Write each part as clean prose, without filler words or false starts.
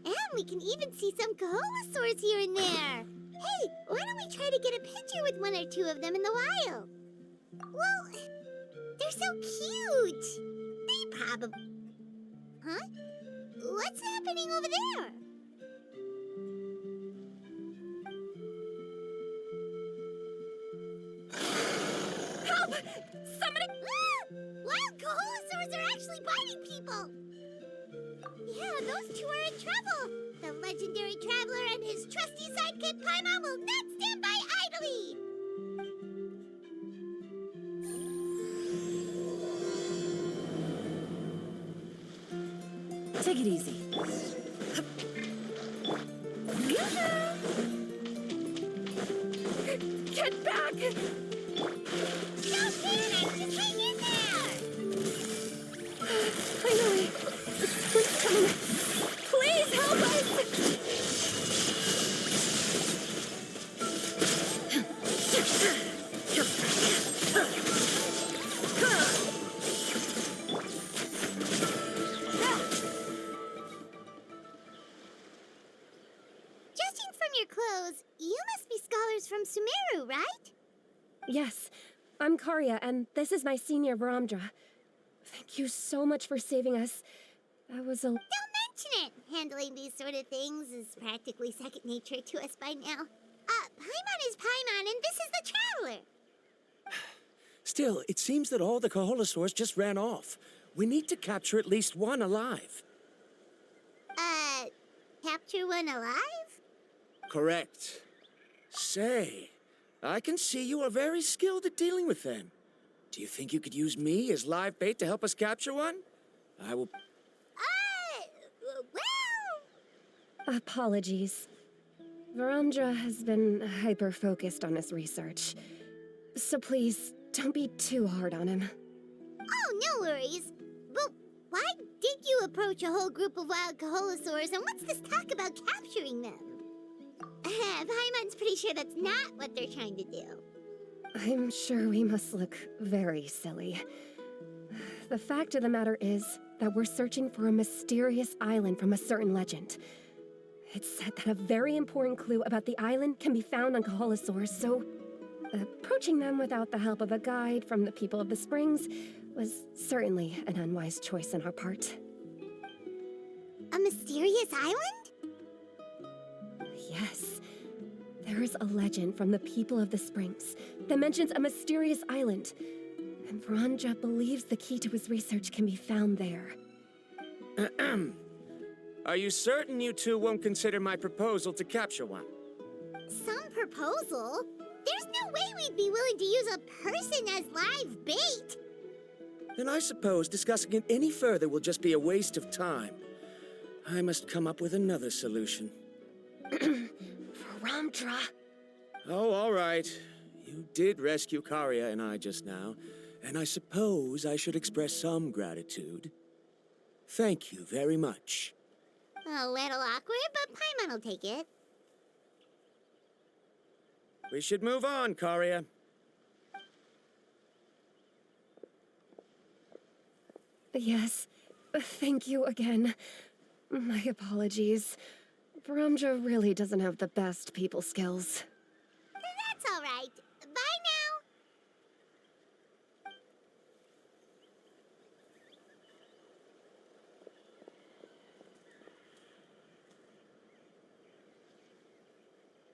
And we can even see some Kaholosaurs here and there. Hey, why don't we try to get a picture with one or two of them in the wild? Well, they're so cute. They probably... Huh? What's happening over there? Help! Somebody... Ah! Wild Kaholosaurs are actually biting people! Yeah, those two are in trouble. The legendary traveler and his trusty sidekick Paimon will not stand by idly. Take it easy. Get back! Don't panic! Just hang in there! Finally! Please come! Please help us! Judging from your clothes, you must be scholars from Sumeru, right? Yes, I'm Karya, and this is my senior Varamdra. Thank you so much for saving us. That was a... Don't mention it! Handling these sort of things is practically second nature to us by now. Paimon is Paimon, and this is the Traveler. Still, it seems that all the Kaholosaurs just ran off. We need to capture at least one alive. Capture one alive? Correct. Say, I can see you are very skilled at dealing with them. Do you think you could use me as live bait to help us capture one? I will... Well... Apologies. Varamdra has been hyper-focused on his research. So please, don't be too hard on him. Oh, no worries. But why did you approach a whole group of wild Kaholosaurs, and what's this talk about capturing them? Paimon's pretty sure that's not what they're trying to do. I'm sure we must look very silly. The fact of the matter is that we're searching for a mysterious island from a certain legend. It's said that a very important clue about the island can be found on Kaholosaurs, so approaching them without the help of a guide from the people of the Springs was certainly an unwise choice on our part. A mysterious island? Yes. There is a legend from the people of the Springs that mentions a mysterious island, and Varamdra believes the key to his research can be found there. Are you certain you two won't consider my proposal to capture one? Some proposal? There's no way we'd be willing to use a person as live bait! Then I suppose discussing it any further will just be a waste of time. I must come up with another solution. Varamdra! Oh, all right. You did rescue Karya and I just now, and I suppose I should express some gratitude. Thank you very much. A little awkward, but Paimon will take it. We should move on, Karya. Yes, thank you again. My apologies. Varamdra really doesn't have the best people skills. That's all right. Bye now.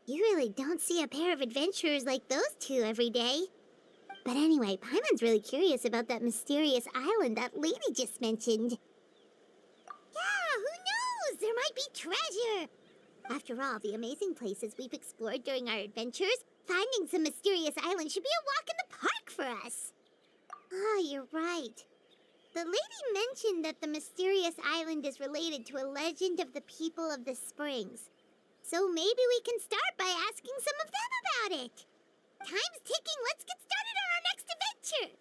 You really don't see a pair of adventurers like those two every day. But anyway, Paimon's really curious about that mysterious island that lady just mentioned. Yeah, who knows? There might be treasure. After all the amazing places we've explored during our adventures, finding some mysterious island should be a walk in the park for us. Oh, you're right. The lady mentioned that the mysterious island is related to a legend of the people of the Springs. So maybe we can start by asking some of them about it. Time's ticking. Let's get started on our next adventure.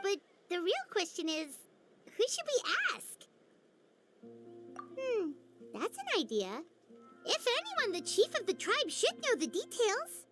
But the real question is, who should we ask? That's an idea. If anyone, the chief of the tribe should know the details.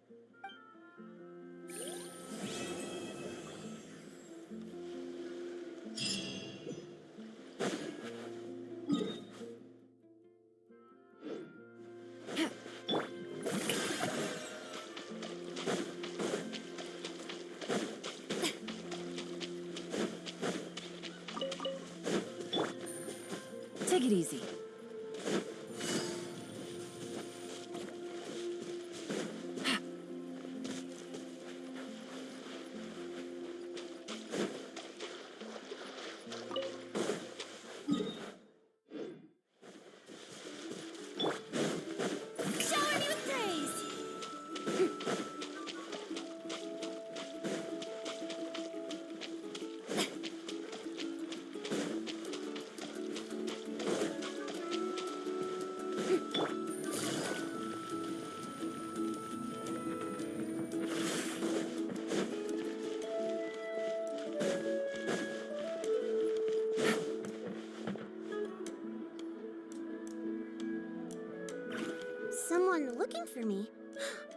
someone looking for me.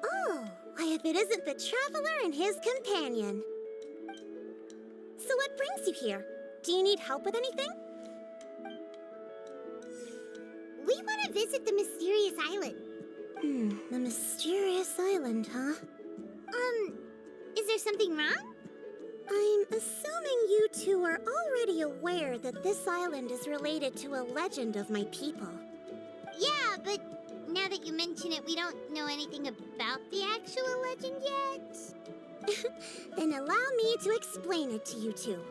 Oh, why if it isn't the traveler and his companion. So what brings you here? Do you need help with anything? We want to visit the mysterious island. The mysterious island, huh? Is there something wrong? I'm assuming you two are already aware that this island is related to a legend of my people. Yeah, but now that you mention it, we don't know anything about the actual legend yet. Then allow me to explain it to you two.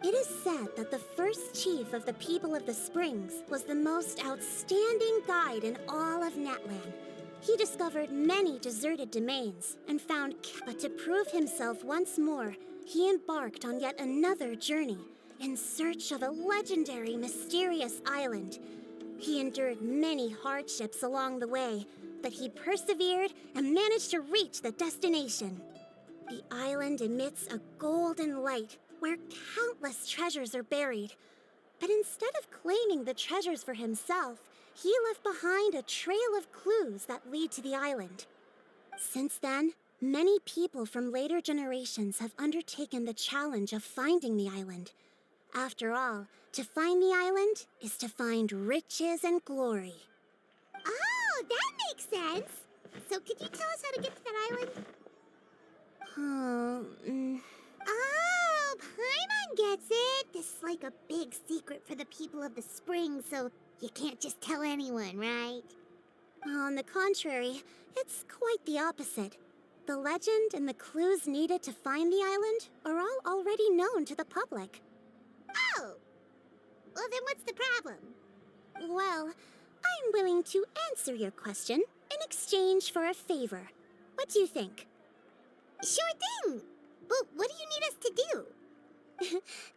It is said that the first chief of the people of the Springs was the most outstanding guide in all of Natlan. He discovered many deserted domains and found but to prove himself once more, he embarked on yet another journey in search of a legendary, mysterious island. He endured many hardships along the way, but he persevered and managed to reach the destination. The island emits a golden light where countless treasures are buried. But instead of claiming the treasures for himself, he left behind a trail of clues that lead to the island. Since then, many people from later generations have undertaken the challenge of finding the island. After all, to find the island is to find riches and glory. Oh, that makes sense. So could you tell us how to get to that island? Oh, Paimon gets it. This is like a big secret for the people of the spring, so you can't just tell anyone, right? On the contrary, it's quite the opposite. The legend and the clues needed to find the island are all already known to the public. Oh! Well, then what's the problem? Well, I'm willing to answer your question in exchange for a favor. What do you think? Sure thing! But what do you need us to do?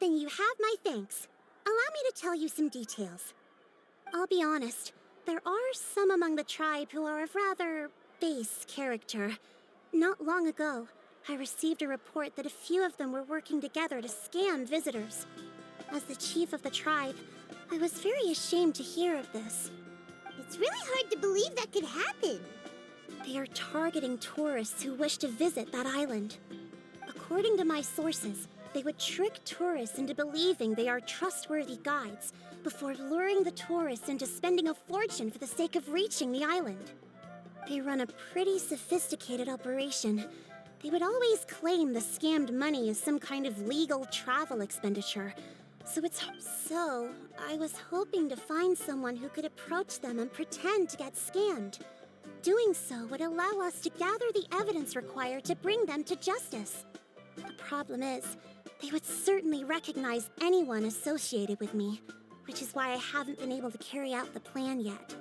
Then you have my thanks. Allow me to tell you some details. I'll be honest, there are some among the tribe who are of rather base character. Not long ago, I received a report that a few of them were working together to scam visitors. As the chief of the tribe, I was very ashamed to hear of this. It's really hard to believe that could happen. They are targeting tourists who wish to visit that island. According to my sources, they would trick tourists into believing they are trustworthy guides before luring the tourists into spending a fortune for the sake of reaching the island. They run a pretty sophisticated operation. They would always claim the scammed money is some kind of legal travel expenditure. So I was hoping to find someone who could approach them and pretend to get scammed. Doing so would allow us to gather the evidence required to bring them to justice. The problem is, they would certainly recognize anyone associated with me, which is why I haven't been able to carry out the plan yet.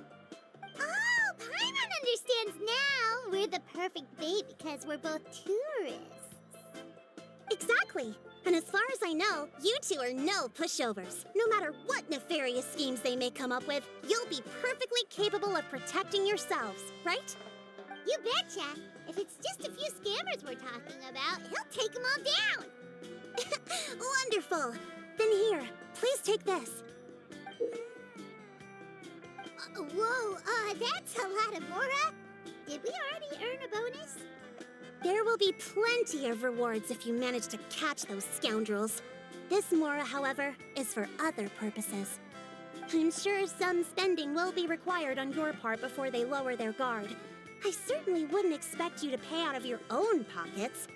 Oh, Paimon understands now! We're the perfect bait because we're both tourists. Exactly! And as far as I know, you two are no pushovers. No matter what nefarious schemes they may come up with, you'll be perfectly capable of protecting yourselves, right? You betcha! If it's just a few scammers we're talking about, he'll take them all down! Wonderful! Then here, please take this. Whoa, that's a lot of Mora! Did we already earn a bonus? There will be plenty of rewards if you manage to catch those scoundrels. This Mora, however, is for other purposes. I'm sure some spending will be required on your part before they lower their guard. I certainly wouldn't expect you to pay out of your own pockets.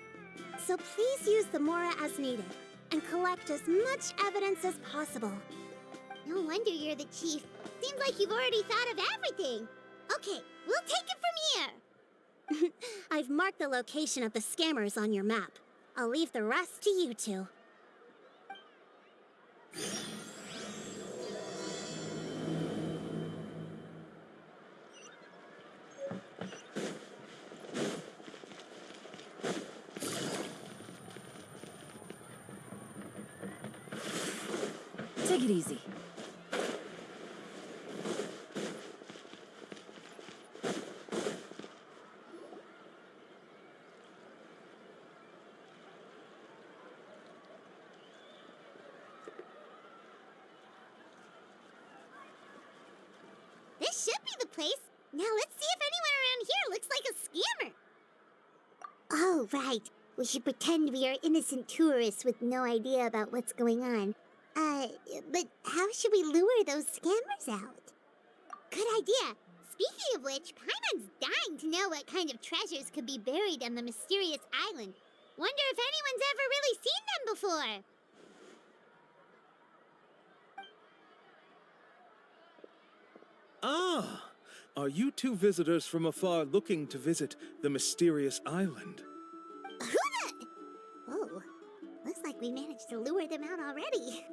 So please use the Mora as needed, and collect as much evidence as possible. No wonder you're the chief. Seems like you've already thought of everything. Okay, we'll take it from here. I've marked the location of the scammers on your map. I'll leave the rest to you two. Take it easy. This should be the place. Now let's see if anyone around here looks like a scammer. Oh, right. We should pretend we are innocent tourists with no idea about what's going on. But how should we lure those scammers out? Good idea. Speaking of which, Paimon's dying to know what kind of treasures could be buried on the mysterious island. Wonder if anyone's ever really seen them before. Ah! Are you two visitors from afar looking to visit the mysterious island? Who the... Oh, looks like we managed to lure them out already.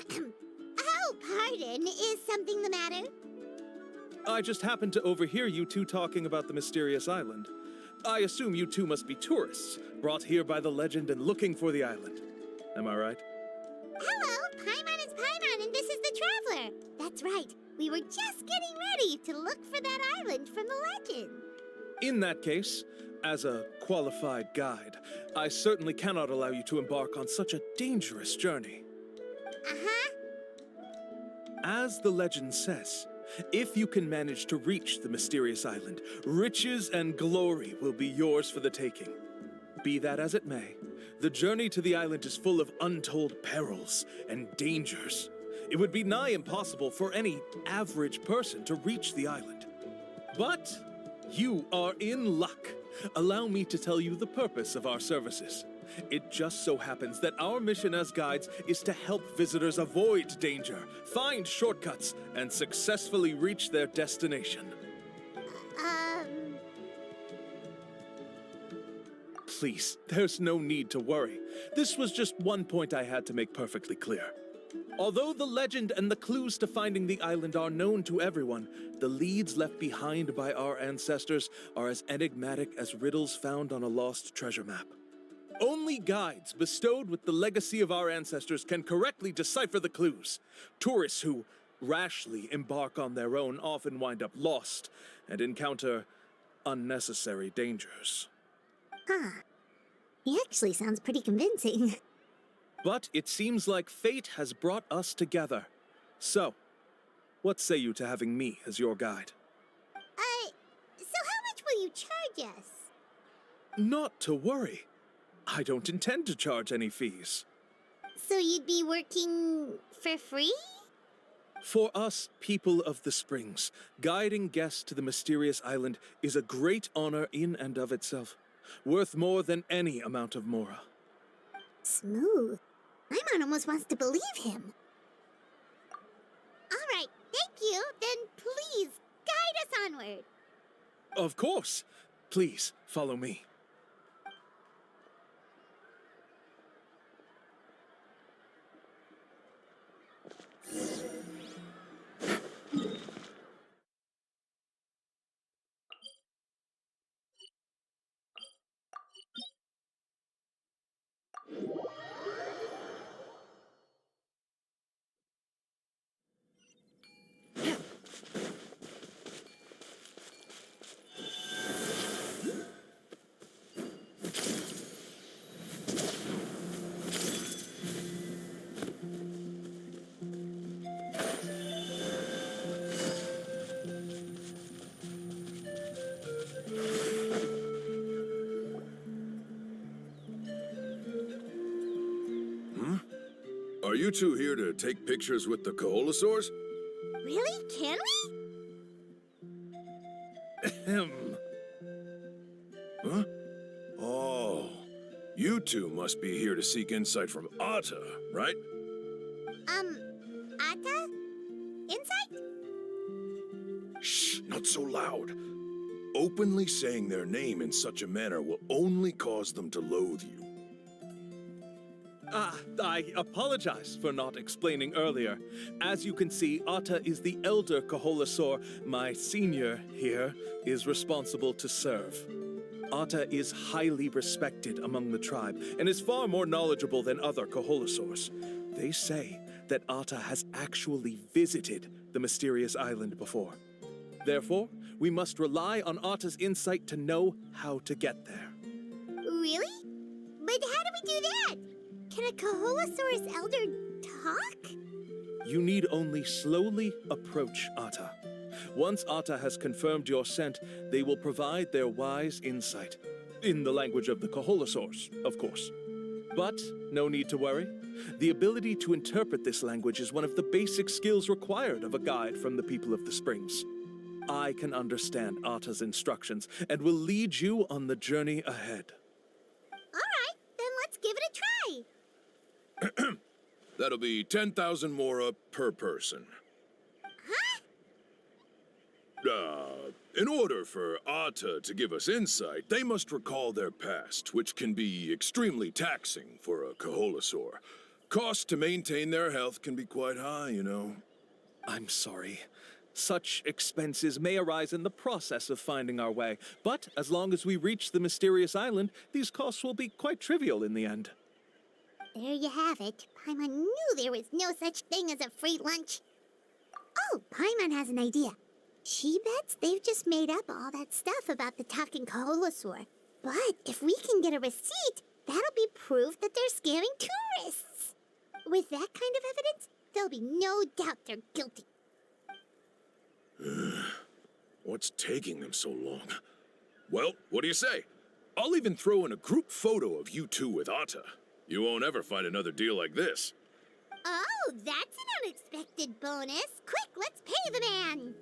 Oh, pardon. Is something the matter? I just happened to overhear you two talking about the mysterious island. I assume you two must be tourists, brought here by the legend and looking for the island. Am I right? Hello, Paimon is Paimon, and this is the Traveler. That's right. We were just getting ready to look for that island from the legend. In that case, as a qualified guide, I certainly cannot allow you to embark on such a dangerous journey. Uh-huh. As the legend says, if you can manage to reach the mysterious island, riches and glory will be yours for the taking. Be that as it may, the journey to the island is full of untold perils and dangers. It would be nigh impossible for any average person to reach the island. But you are in luck. Allow me to tell you the purpose of our services. It just so happens that our mission as guides is to help visitors avoid danger, find shortcuts, and successfully reach their destination. Please, there's no need to worry. This was just one point I had to make perfectly clear. Although the legend and the clues to finding the island are known to everyone, the leads left behind by our ancestors are as enigmatic as riddles found on a lost treasure map. Only guides bestowed with the legacy of our ancestors can correctly decipher the clues. Tourists who rashly embark on their own often wind up lost and encounter unnecessary dangers. Huh. He actually sounds pretty convincing. But it seems like fate has brought us together. So, what say you to having me as your guide? So how much will you charge us? Not to worry. I don't intend to charge any fees. So you'd be working for free? For us, people of the Springs, guiding guests to the mysterious island is a great honor in and of itself, worth more than any amount of mora. Smooth. Paimon almost wants to believe him. All right, thank you. Then please, guide us onward. Of course. Please, follow me. Are you two here to take pictures with the Koholosaurs? Really? Can we? Ahem. Huh? Oh, you two must be here to seek insight from Atta, right? Atta? Insight? Shh, not so loud. Openly saying their name in such a manner will only cause them to loathe you. I apologize for not explaining earlier. As you can see, Atta is the elder Koholosaur. My senior here is responsible to serve. Atta is highly respected among the tribe and is far more knowledgeable than other Koholosaurs. They say that Atta has actually visited the mysterious island before. Therefore, we must rely on Atta's insight to know how to get there. Really? But how do we do that? Can a Koholosaurus elder talk? You need only slowly approach Atta. Once Atta has confirmed your scent, they will provide their wise insight. In the language of the Kaholosaurs, of course. But no need to worry. The ability to interpret this language is one of the basic skills required of a guide from the people of the Springs. I can understand Atta's instructions and will lead you on the journey ahead. All right, then let's give it a try. That'll be 10,000 mora per person. In order for Atta to give us insight, they must recall their past, which can be extremely taxing for a Kaholosaur. Costs to maintain their health can be quite high, you know. I'm sorry. Such expenses may arise in the process of finding our way, but as long as we reach the mysterious island, these costs will be quite trivial in the end. There you have it. Paimon knew there was no such thing as a free lunch. Oh, Paimon has an idea. She bets they've just made up all that stuff about the talking Kaholosaur. But if we can get a receipt, that'll be proof that they're scamming tourists. With that kind of evidence, there'll be no doubt they're guilty. What's taking them so long? Well, what do you say? I'll even throw in a group photo of you two with Atta. You won't ever find another deal like this. Oh, that's an unexpected bonus. Quick, let's pay the man.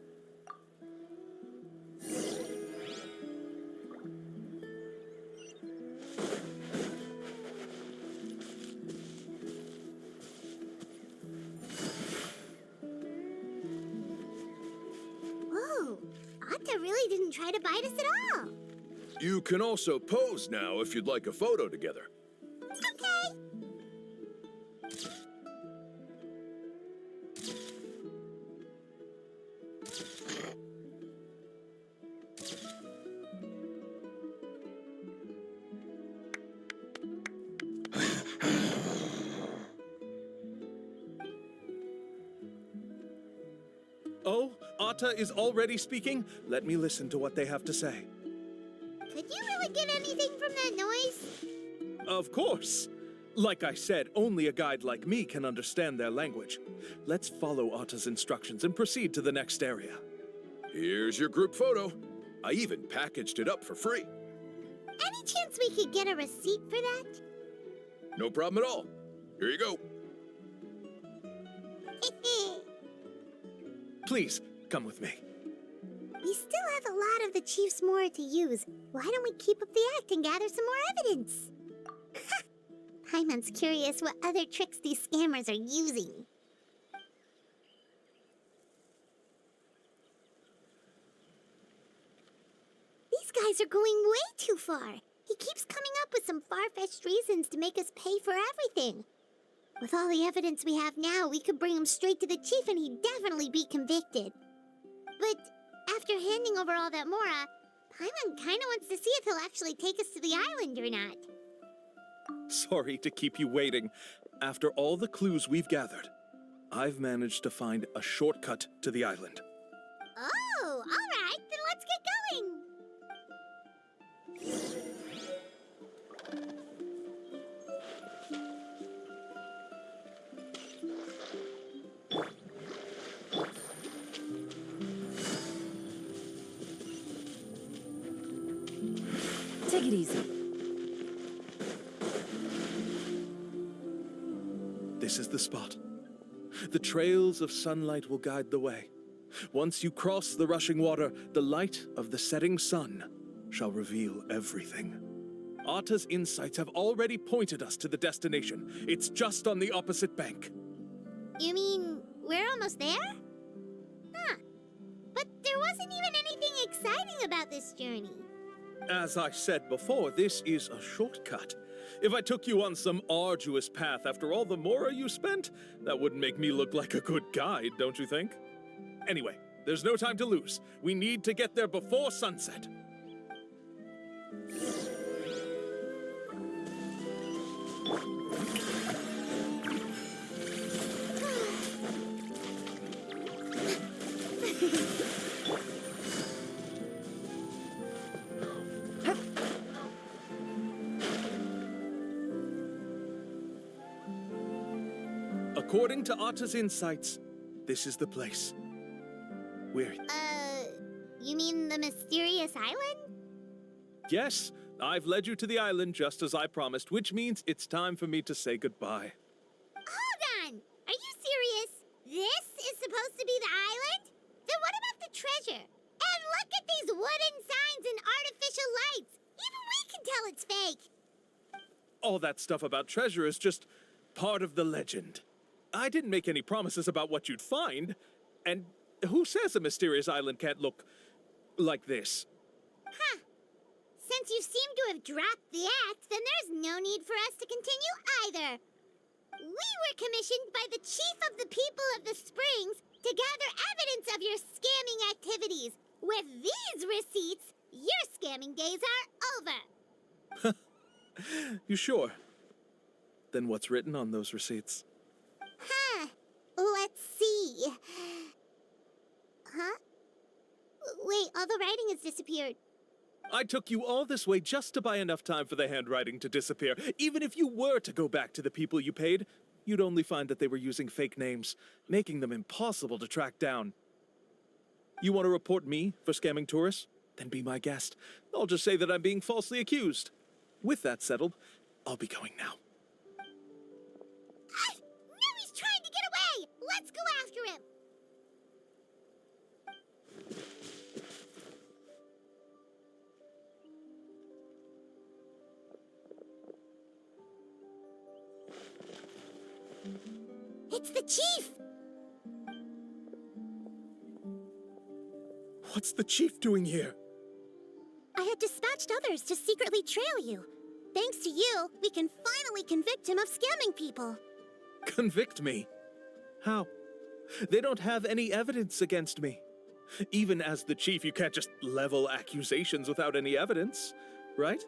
Whoa, Atta really didn't try to bite us at all. You can also pose now if you'd like a photo together. Okay. Oh, Atta is already speaking? Let me listen to what they have to say. Could you really get anything from that noise? Of course. Like I said, only a guide like me can understand their language. Let's follow Atta's instructions and proceed to the next area. Here's your group photo. I even packaged it up for free. Any chance we could get a receipt for that? No problem at all. Here you go. Please, come with me. We still have a lot of the chief's more to use. Why don't we keep up the act and gather some more evidence? Paimon's curious what other tricks these scammers are using. These guys are going way too far. He keeps coming up with some far-fetched reasons to make us pay for everything. With all the evidence we have now, we could bring him straight to the chief and he'd definitely be convicted. But after handing over all that mora, Paimon kind of wants to see if he'll actually take us to the island or not. Sorry to keep you waiting. After all the clues we've gathered, I've managed to find a shortcut to the island. Oh, all right, then let's get going. Take it easy. This is the spot. The trails of sunlight will guide the way. Once you cross the rushing water, the light of the setting sun shall reveal everything. Atta's insights have already pointed us to the destination. It's just on the opposite bank. You mean we're almost there? Huh. But there wasn't even anything exciting about this journey. As I said before, this is a shortcut. If I took you on some arduous path after all the mora you spent, that wouldn't make me look like a good guide, don't you think? Anyway, there's no time to lose. We need to get there before sunset. According to Atta's insights, this is the place. We're... You mean the mysterious island? Yes, I've led you to the island just as I promised, which means it's time for me to say goodbye. Hold on! Are you serious? This is supposed to be the island? Then what about the treasure? And look at these wooden signs and artificial lights! Even we can tell it's fake! All that stuff about treasure is just part of the legend. I didn't make any promises about what you'd find. And who says a mysterious island can't look like this? Huh. Since you seem to have dropped the act, then there's no need for us to continue either. We were commissioned by the chief of the people of the Springs to gather evidence of your scamming activities. With these receipts, your scamming days are over. You sure? Then what's written on those receipts? Huh. Let's see. Huh? Wait, all the writing has disappeared. I took you all this way just to buy enough time for the handwriting to disappear. Even if you were to go back to the people you paid, you'd only find that they were using fake names, making them impossible to track down. You want to report me for scamming tourists? Then be my guest. I'll just say that I'm being falsely accused. With that settled, I'll be going now. Now he's trying to get away! Let's go after him! It's the chief! What's the chief doing here? I had dispatched others to secretly trail you. Thanks to you, we can finally convict him of scamming people. Convict me? How? They don't have any evidence against me. Even as the chief, you can't just level accusations without any evidence, right?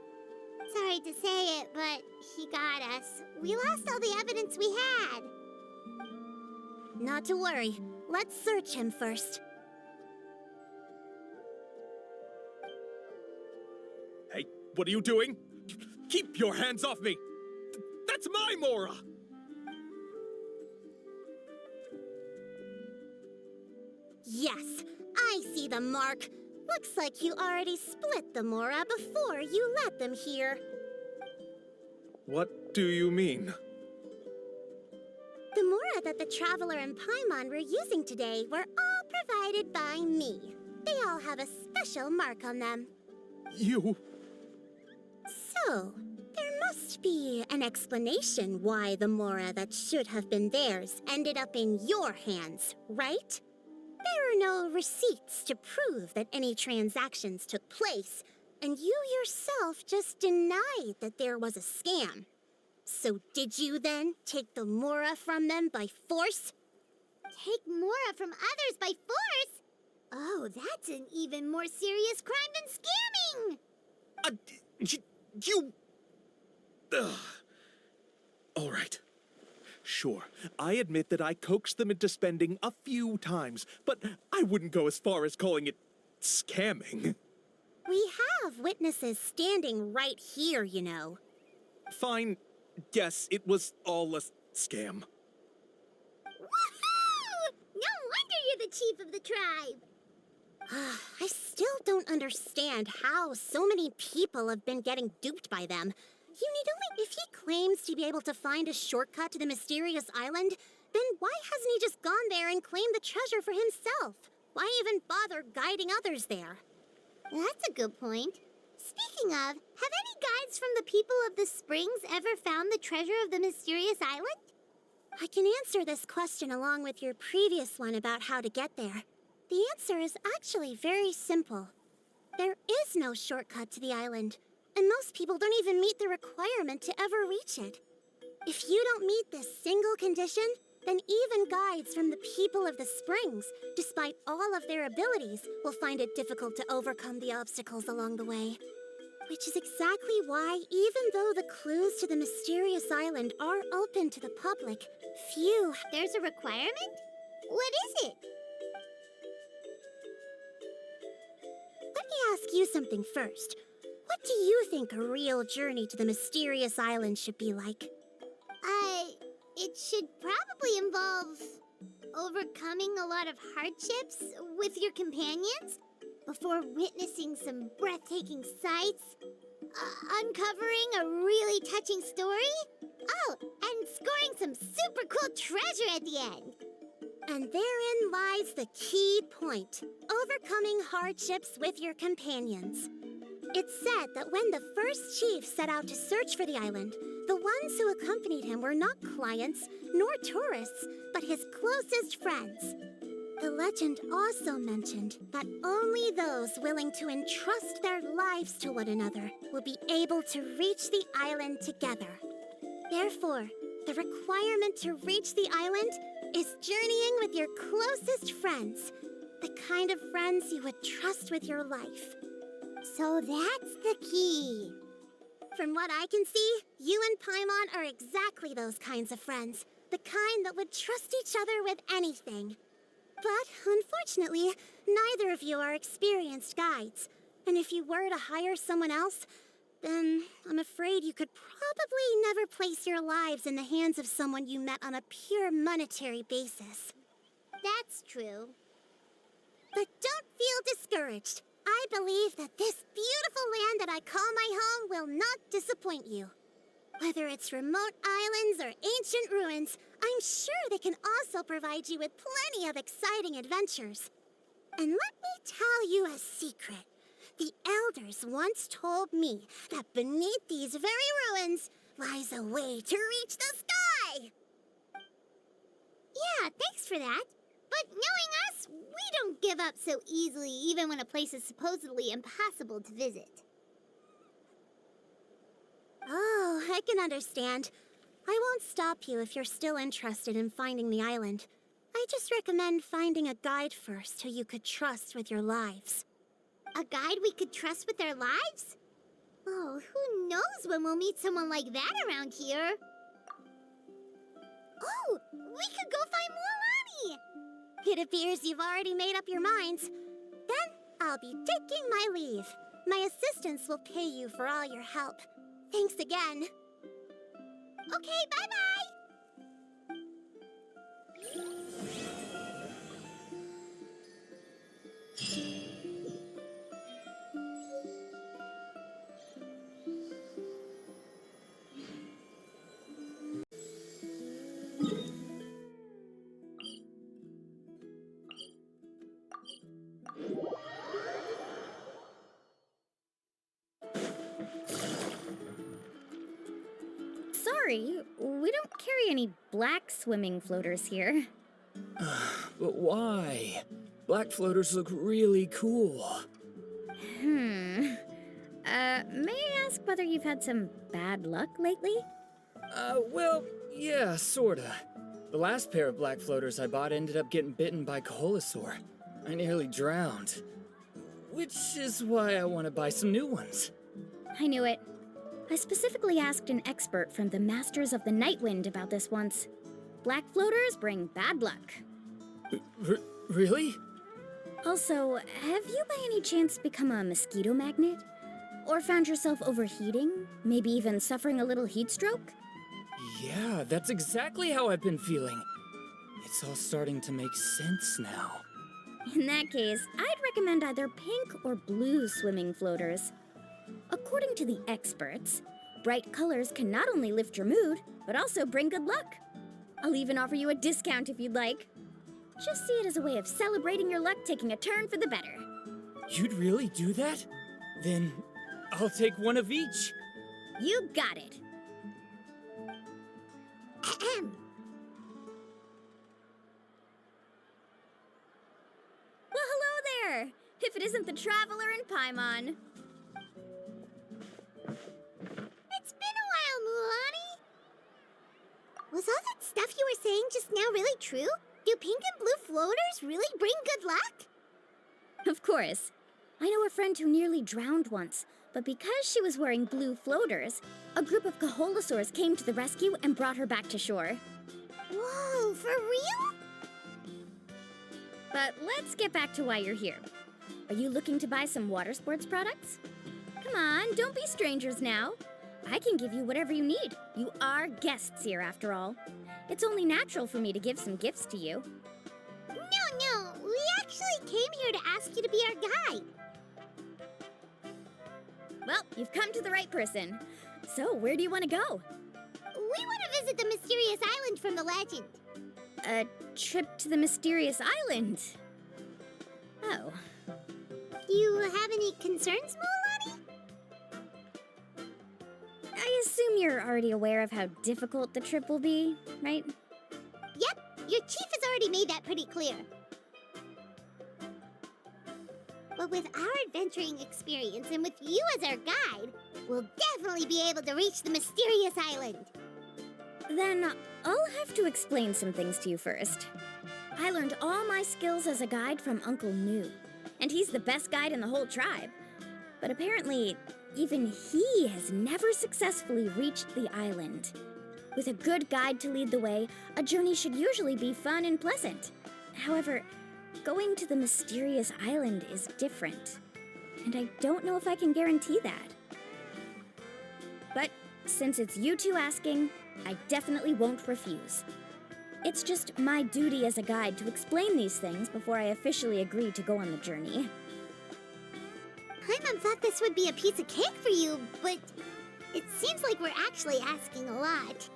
Sorry to say it, but he got us. We lost all the evidence we had. Not to worry. Let's search him first. Hey, what are you doing? Keep your hands off me! That's my Mora! Yes, I see the mark. Looks like you already split the Mora before you let them here. What do you mean? The Mora that the Traveler and Paimon were using today were all provided by me. They all have a special mark on them. You... So, there must be an explanation why the Mora that should have been theirs ended up in your hands, right? There are no receipts to prove that any transactions took place, and you yourself just denied that there was a scam. So did you then take the Mora from them by force? Take Mora from others by force? Oh, that's an even more serious crime than scamming! You... Ugh. All right. Sure, I admit that I coaxed them into spending a few times, but I wouldn't go as far as calling it scamming. We have witnesses standing right here, you know. Fine. Yes, it was all a scam. Woohoo! No wonder you're the chief of the tribe! I still don't understand how so many people have been getting duped by them. You need only... If he claims to be able to find a shortcut to the mysterious island, then why hasn't he just gone there and claimed the treasure for himself? Why even bother guiding others there? That's a good point. Speaking of, have any guides from the people of the Springs ever found the treasure of the mysterious island? I can answer this question along with your previous one about how to get there. The answer is actually very simple. There is no shortcut to the island, and most people don't even meet the requirement to ever reach it. If you don't meet this single condition, then even guides from the people of the Springs, despite all of their abilities, will find it difficult to overcome the obstacles along the way. Which is exactly why, even though the clues to the mysterious island are open to the public, few... There's a requirement? What is it? Let me ask you something first. What do you think a real journey to the mysterious island should be like? It should probably probably involve overcoming a lot of hardships with your companions before witnessing some breathtaking sights, uncovering a really touching story, oh, and scoring some super cool treasure at the end. And therein lies the key point: overcoming hardships with your companions. It's said that when the first chief set out to search for the island, the ones who accompanied him were not clients nor tourists, but his closest friends. The legend also mentioned that only those willing to entrust their lives to one another will be able to reach the island together. Therefore, the requirement to reach the island is journeying with your closest friends, the kind of friends you would trust with your life. So that's the key. From what I can see, you and Paimon are exactly those kinds of friends, the kind that would trust each other with anything. But unfortunately, neither of you are experienced guides, and if you were to hire someone else, then I'm afraid you could probably never place your lives in the hands of someone you met on a pure monetary basis. That's true. But don't feel discouraged. I believe that this beautiful land that I call my home will not disappoint you. Whether it's remote islands or ancient ruins, I'm sure they can also provide you with plenty of exciting adventures. And let me tell you a secret. The elders once told me that beneath these very ruins lies a way to reach the sky! Yeah, thanks for that. But knowing us, we don't give up so easily even when a place is supposedly impossible to visit. Oh, I can understand. I won't stop you if you're still interested in finding the island. I just recommend finding a guide first who you could trust with your lives. A guide we could trust with our lives? Oh, who knows when we'll meet someone like that around here? Oh, we could go find Mualani! It appears you've already made up your minds. Then I'll be taking my leave. My assistants will pay you for all your help. Thanks again. Okay, bye-bye! Sorry, we don't carry any black swimming floaters here. But why? Black floaters look really cool. May I ask whether you've had some bad luck lately? Well, yeah, sorta. The last pair of black floaters I bought ended up getting bitten by Kaholasaur. I nearly drowned. Which is why I want to buy some new ones. I knew it. I specifically asked an expert from the Masters of the Nightwind about this once. Black floaters bring bad luck. Really? Also, have you by any chance become a mosquito magnet? Or found yourself overheating? Maybe even suffering a little heat stroke? Yeah, that's exactly how I've been feeling. It's all starting to make sense now. In that case, I'd recommend either pink or blue swimming floaters. According to the experts, bright colors can not only lift your mood, but also bring good luck. I'll even offer you a discount if you'd like. Just see it as a way of celebrating your luck taking a turn for the better. You'd really do that? Then I'll take one of each. You got it. Ahem. Well, hello there! If it isn't the Traveler in Paimon. It's been a while, Mualani. Was all that stuff you were saying just now really true? Do pink and blue floaters really bring good luck? Of course. I know a friend who nearly drowned once, but because she was wearing blue floaters, a group of Kaholasaurs came to the rescue and brought her back to shore. Whoa, for real? But let's get back to why you're here. Are you looking to buy some water sports products? Come on, don't be strangers now. I can give you whatever you need. You are guests here, after all. It's only natural for me to give some gifts to you. No, we actually came here to ask you to be our guide. Well, you've come to the right person. So, where do you want to go? We want to visit the mysterious island from the legend. A trip to the mysterious island. Oh. Do you have any concerns, Mualani? I assume you're already aware of how difficult the trip will be, right? Yep, your chief has already made that pretty clear. But with our adventuring experience and with you as our guide, we'll definitely be able to reach the mysterious island. Then I'll have to explain some things to you first. I learned all my skills as a guide from Uncle New, and he's the best guide in the whole tribe. But apparently, even he has never successfully reached the island. With a good guide to lead the way, a journey should usually be fun and pleasant. However, going to the mysterious island is different, and I don't know if I can guarantee that. But since it's you two asking, I definitely won't refuse. It's just my duty as a guide to explain these things before I officially agree to go on the journey. Paimon thought this would be a piece of cake for you, but it seems like we're actually asking a lot.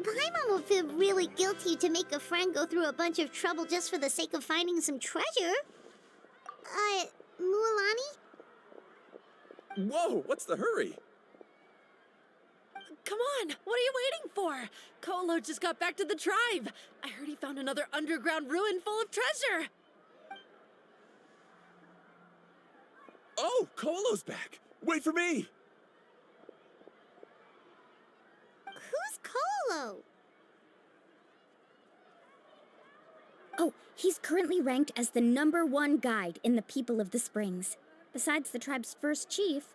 Paimon will feel really guilty to make a friend go through a bunch of trouble just for the sake of finding some treasure. Mualani? Whoa, what's the hurry? Come on, what are you waiting for? Kolo just got back to the tribe. I heard he found another underground ruin full of treasure. Oh, Kolo's back. Wait for me. Who's Kolo? Oh, he's currently ranked as the #1 guide in the People of the Springs. Besides the tribe's first chief,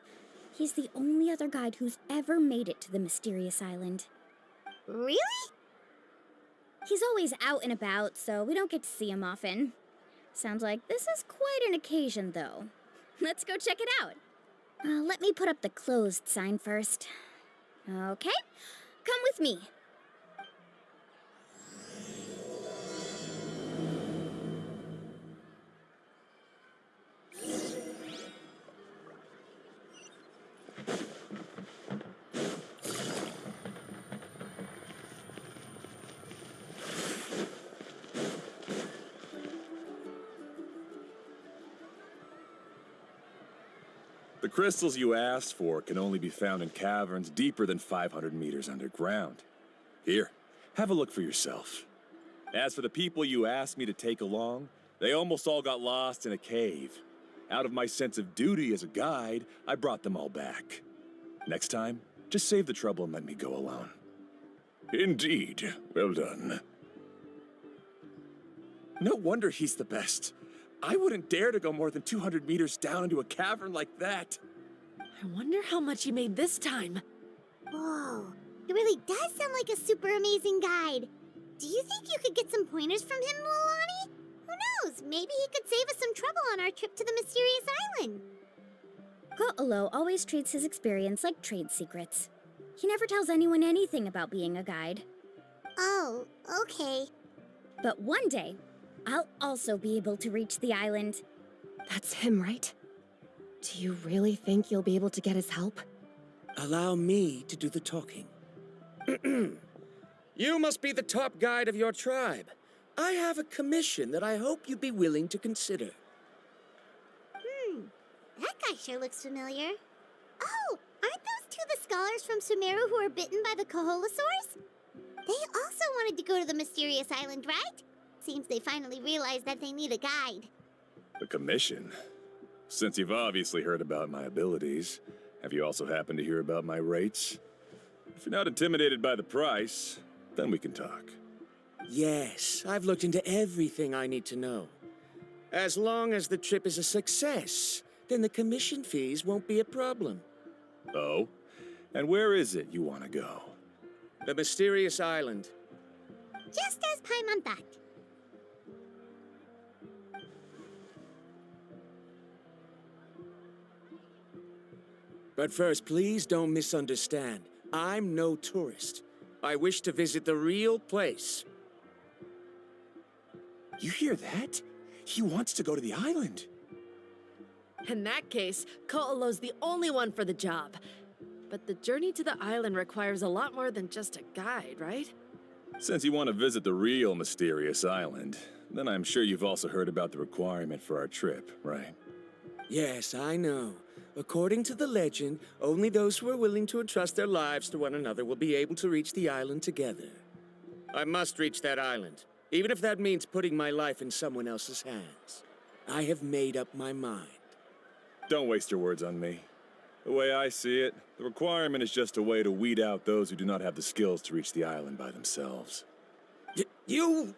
he's the only other guide who's ever made it to the mysterious island. Really? He's always out and about, so we don't get to see him often. Sounds like this is quite an occasion, though. Let's go check it out. Let me put up the closed sign first. Okay, come with me. The crystals you asked for can only be found in caverns deeper than 500 meters underground. Here, have a look for yourself. As for the people you asked me to take along, they almost all got lost in a cave. Out of my sense of duty as a guide, I brought them all back. Next time, just save the trouble and let me go alone. Indeed. Well done. No wonder he's the best. I wouldn't dare to go more than 200 meters down into a cavern like that. I wonder how much he made this time. Whoa, it really does sound like a super amazing guide. Do you think you could get some pointers from him, Mualani? Who knows? Maybe he could save us some trouble on our trip to the mysterious island. Go'olo always treats his experience like trade secrets. He never tells anyone anything about being a guide. Oh, okay. But one day, I'll also be able to reach the island. That's him, right? Do you really think you'll be able to get his help? Allow me to do the talking. You must be the top guide of your tribe. I have a commission that I hope you'd be willing to consider. That guy sure looks familiar. Oh, aren't those two the scholars from Sumeru who were bitten by the Kaholasaurs? They also wanted to go to the mysterious island, right? Seems they finally realized that they need a guide. A commission? Since you've obviously heard about my abilities, have you also happened to hear about my rates? If you're not intimidated by the price, then we can talk. Yes, I've looked into everything I need to know. As long as the trip is a success, then the commission fees won't be a problem. Oh? And where is it you want to go? The mysterious island. Just as Paimon thought. But first, please don't misunderstand. I'm no tourist. I wish to visit the real place. You hear that? He wants to go to the island. In that case, Ko'olo's the only one for the job. But the journey to the island requires a lot more than just a guide, right? Since you want to visit the real mysterious island, then I'm sure you've also heard about the requirement for our trip, right? Yes, I know. According to the legend, only those who are willing to entrust their lives to one another will be able to reach the island together. I must reach that island, even if that means putting my life in someone else's hands. I have made up my mind. Don't waste your words on me. The way I see it, the requirement is just a way to weed out those who do not have the skills to reach the island by themselves. You...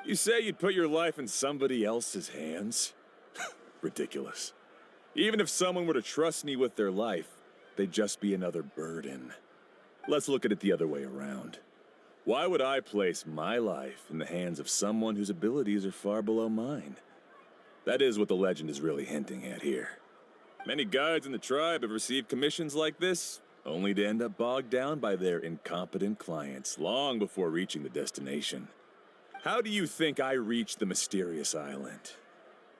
You say you'd put your life in somebody else's hands? Ridiculous. Even if someone were to trust me with their life, they'd just be another burden. Let's look at it the other way around. Why would I place my life in the hands of someone whose abilities are far below mine? That is what the legend is really hinting at here. Many guides in the tribe have received commissions like this, only to end up bogged down by their incompetent clients long before reaching the destination. How do you think I reached the mysterious island?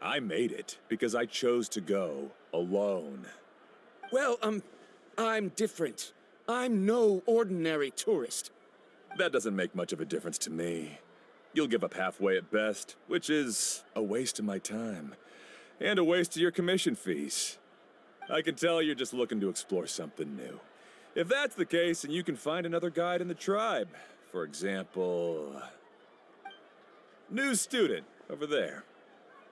I made it because I chose to go alone. Well, I'm different. I'm no ordinary tourist. That doesn't make much of a difference to me. You'll give up halfway at best, which is a waste of my time. And a waste of your commission fees. I can tell you're just looking to explore something new. If that's the case, then you can find another guide in the tribe. For example... new student, over there.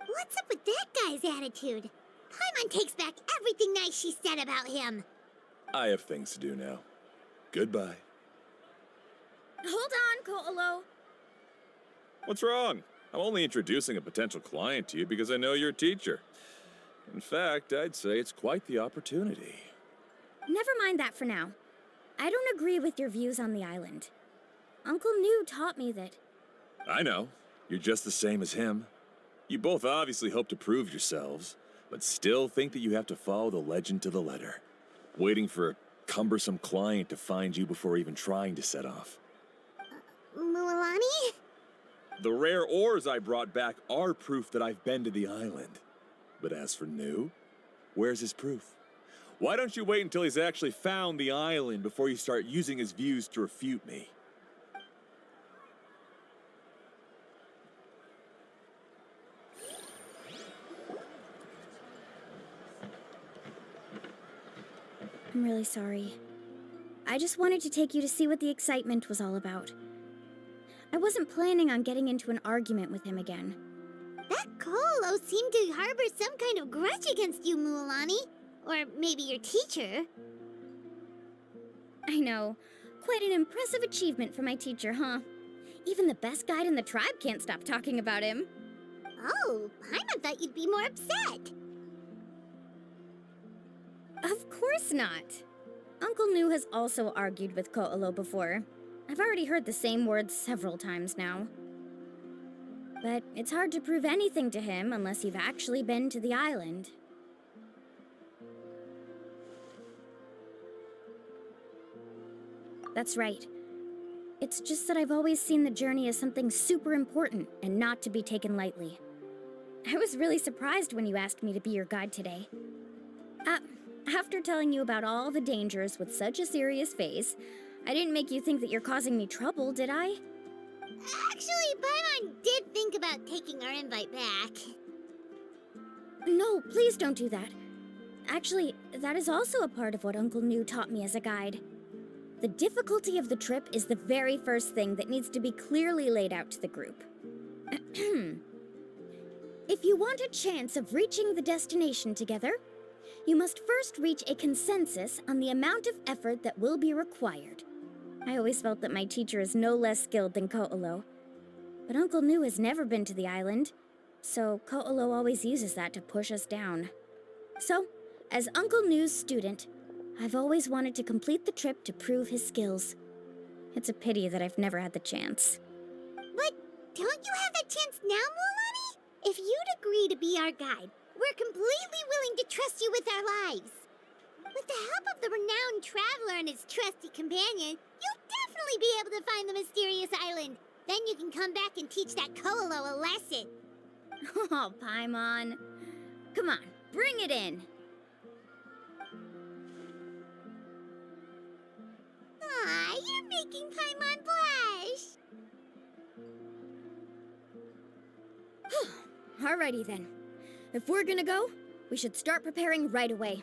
What's up with that guy's attitude? Paimon takes back everything nice she said about him. I have things to do now. Goodbye. Hold on, Ko'olo. What's wrong? I'm only introducing a potential client to you because I know you're a teacher. In fact, I'd say it's quite the opportunity. Never mind that for now. I don't agree with your views on the island. Uncle New taught me that... I know. You're just the same as him. You both obviously hope to prove yourselves, but still think that you have to follow the legend to the letter, waiting for a cumbersome client to find you before even trying to set off. Mualani? The rare ores I brought back are proof that I've been to the island. But as for New, where's his proof? Why don't you wait until he's actually found the island before you start using his views to refute me? I'm really sorry. I just wanted to take you to see what the excitement was all about. I wasn't planning on getting into an argument with him again. That Ko'olo seemed to harbor some kind of grudge against you, Mualani. Or maybe your teacher. I know. Quite an impressive achievement for my teacher, huh? Even the best guide in the tribe can't stop talking about him. Oh, Paimon thought you'd be more upset. Of course not. Uncle New has also argued with Ko'olo before. I've already heard the same words several times now. But it's hard to prove anything to him unless you've actually been to the island. That's right. It's just that I've always seen the journey as something super important and not to be taken lightly. I was really surprised when you asked me to be your guide today. After telling you about all the dangers with such a serious face, I didn't make you think that you're causing me trouble, did I? Actually, Paimon did think about taking our invite back. No, please don't do that. Actually, that is also a part of what Uncle New taught me as a guide. The difficulty of the trip is the very first thing that needs to be clearly laid out to the group. If you want a chance of reaching the destination together, you must first reach a consensus on the amount of effort that will be required. I always felt that my teacher is no less skilled than Ko'olo. But Uncle New has never been to the island, so Ko'olo always uses that to push us down. So, as Uncle New's student, I've always wanted to complete the trip to prove his skills. It's a pity that I've never had the chance. But don't you have that chance now, Mualani? If you'd agree to be our guide, we're completely willing to trust you with our lives. With the help of the renowned traveler and his trusty companion, you'll definitely be able to find the mysterious island. Then you can come back and teach that Koalo a lesson. Oh, Paimon. Come on, bring it in. Aw, you're making Paimon blush. Alrighty then. If we're gonna go, we should start preparing right away.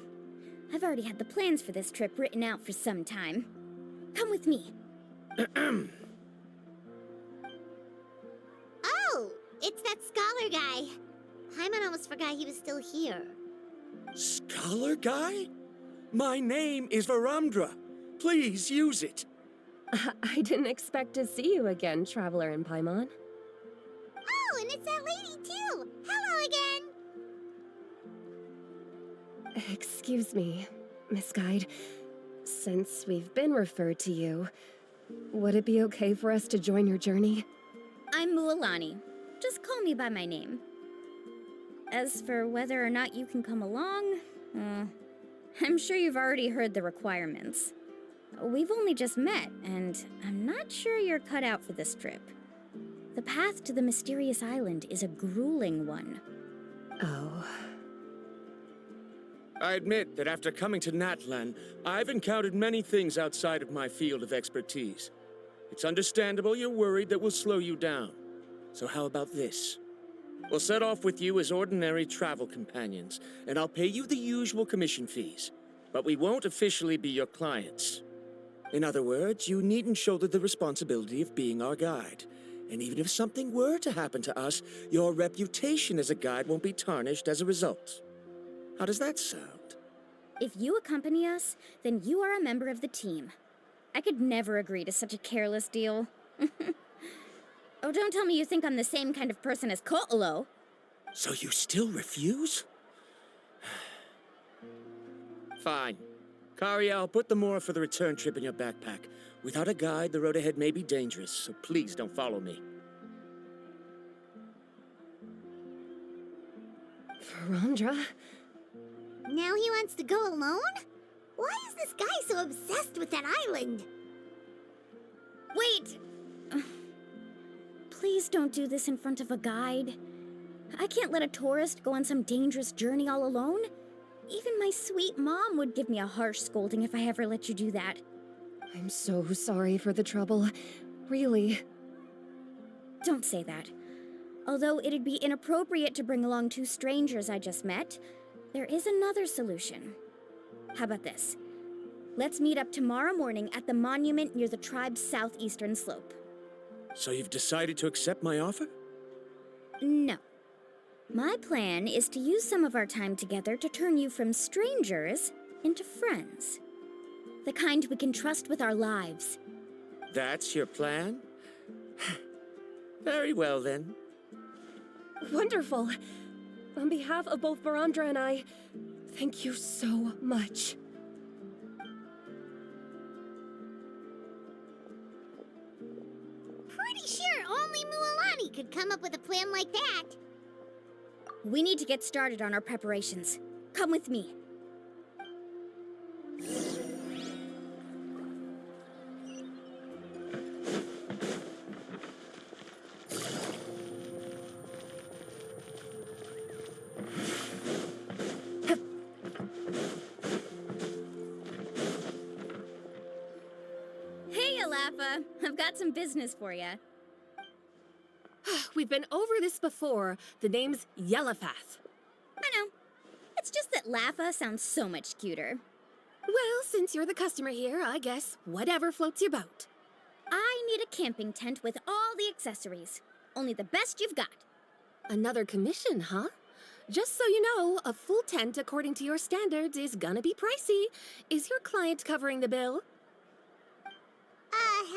I've already had the plans for this trip written out for some time. Come with me. Oh, it's that scholar guy. Paimon almost forgot he was still here. Scholar guy? My name is Varamdra. Please use it. I didn't expect to see you again, Traveler and Paimon. Oh, and it's that lady too. Hello again. Excuse me, Miss Guide. Since we've been referred to you, would it be okay for us to join your journey? I'm Mualani. Just call me by my name. As for whether or not you can come along, I'm sure you've already heard the requirements. We've only just met, and I'm not sure you're cut out for this trip. The path to the mysterious island is a grueling one. Oh. I admit that after coming to Natlan, I've encountered many things outside of my field of expertise. It's understandable you're worried that we'll slow you down. So how about this? We'll set off with you as ordinary travel companions, and I'll pay you the usual commission fees. But we won't officially be your clients. In other words, you needn't shoulder the responsibility of being our guide. And even if something were to happen to us, your reputation as a guide won't be tarnished as a result. How does that sound? If you accompany us, then you are a member of the team. I could never agree to such a careless deal. Oh, don't tell me you think I'm the same kind of person as Ko'olo. So you still refuse? Fine. Kariel, put the more for the return trip in your backpack. Without a guide, the road ahead may be dangerous, so please don't follow me. Varamdra? Now he wants to go alone? Why is this guy so obsessed with that island? Wait! Please don't do this in front of a guide. I can't let a tourist go on some dangerous journey all alone. Even my sweet mom would give me a harsh scolding if I ever let you do that. I'm so sorry for the trouble. Really. Don't say that. Although it'd be inappropriate to bring along two strangers I just met, there is another solution. How about this? Let's meet up tomorrow morning at the monument near the tribe's southeastern slope. So you've decided to accept my offer? No. My plan is to use some of our time together to turn you from strangers into friends. The kind we can trust with our lives. That's your plan? Very well, then. Wonderful. On behalf of both Varamdra and I, thank you so much. Pretty sure only Mualani could come up with a plan like that. We need to get started on our preparations. Come with me. Hey, Alafa. I've got some business for you. We've been over this before. The name's Yellowfath. I know. It's just that Lafa sounds so much cuter. Well, since you're the customer here, I guess whatever floats your boat. I need a camping tent with all the accessories. Only the best you've got. Another commission, huh? Just so you know, a full tent according to your standards is gonna be pricey. Is your client covering the bill?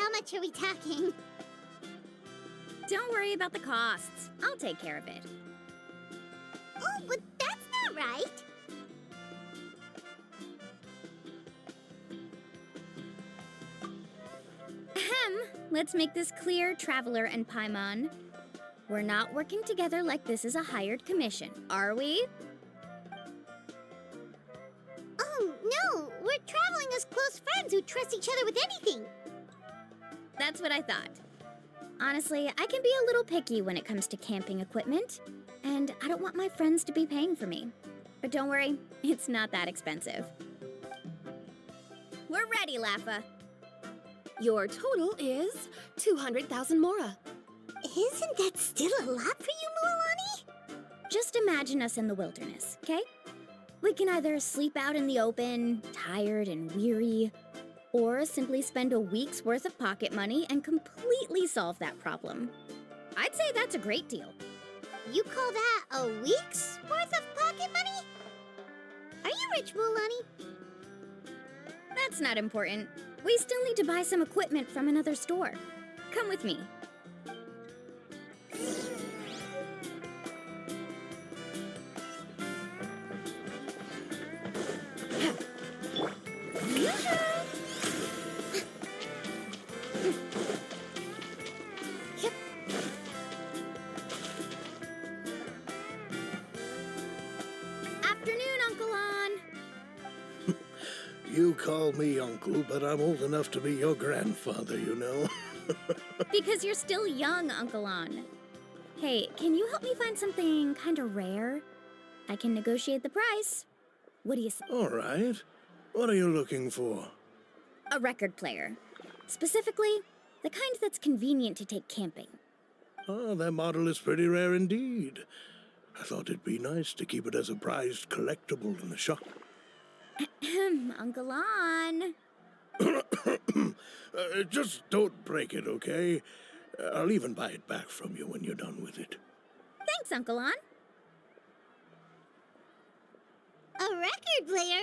How much are we talking? Don't worry about the costs. I'll take care of it. Oh, but that's not right. Ahem. Let's make this clear, Traveler and Paimon. We're not working together like this is a hired commission, are we? Oh, no, friends who trust each other with anything. That's what I thought. Honestly, I can be a little picky when it comes to camping equipment, and I don't want my friends to be paying for me. But don't worry, it's not that expensive. We're ready, Laffa. Your total is 200,000 mora. Isn't that still a lot for you, Mualani? Just imagine us in the wilderness, okay? We can either sleep out in the open, tired and weary, or simply spend a week's worth of pocket money and completely solve that problem. I'd say that's a great deal. You call that a week's worth of pocket money? Are you rich, Mualani? That's not important. We still need to buy some equipment from another store. Come with me. Afternoon, Uncle On. You call me uncle, but I'm old enough to be your grandfather, you know. Because you're still young, Uncle On. Hey, can you help me find something kind of rare? I can negotiate the price. What do you say? All right. What are you looking for? A record player. Specifically, the kind that's convenient to take camping. Oh, that model is pretty rare indeed. I thought it'd be nice to keep it as a prized collectible in the shop. Uncle On. Just don't break it, okay? I'll even buy it back from you when you're done with it. Thanks, Uncle On. A record player?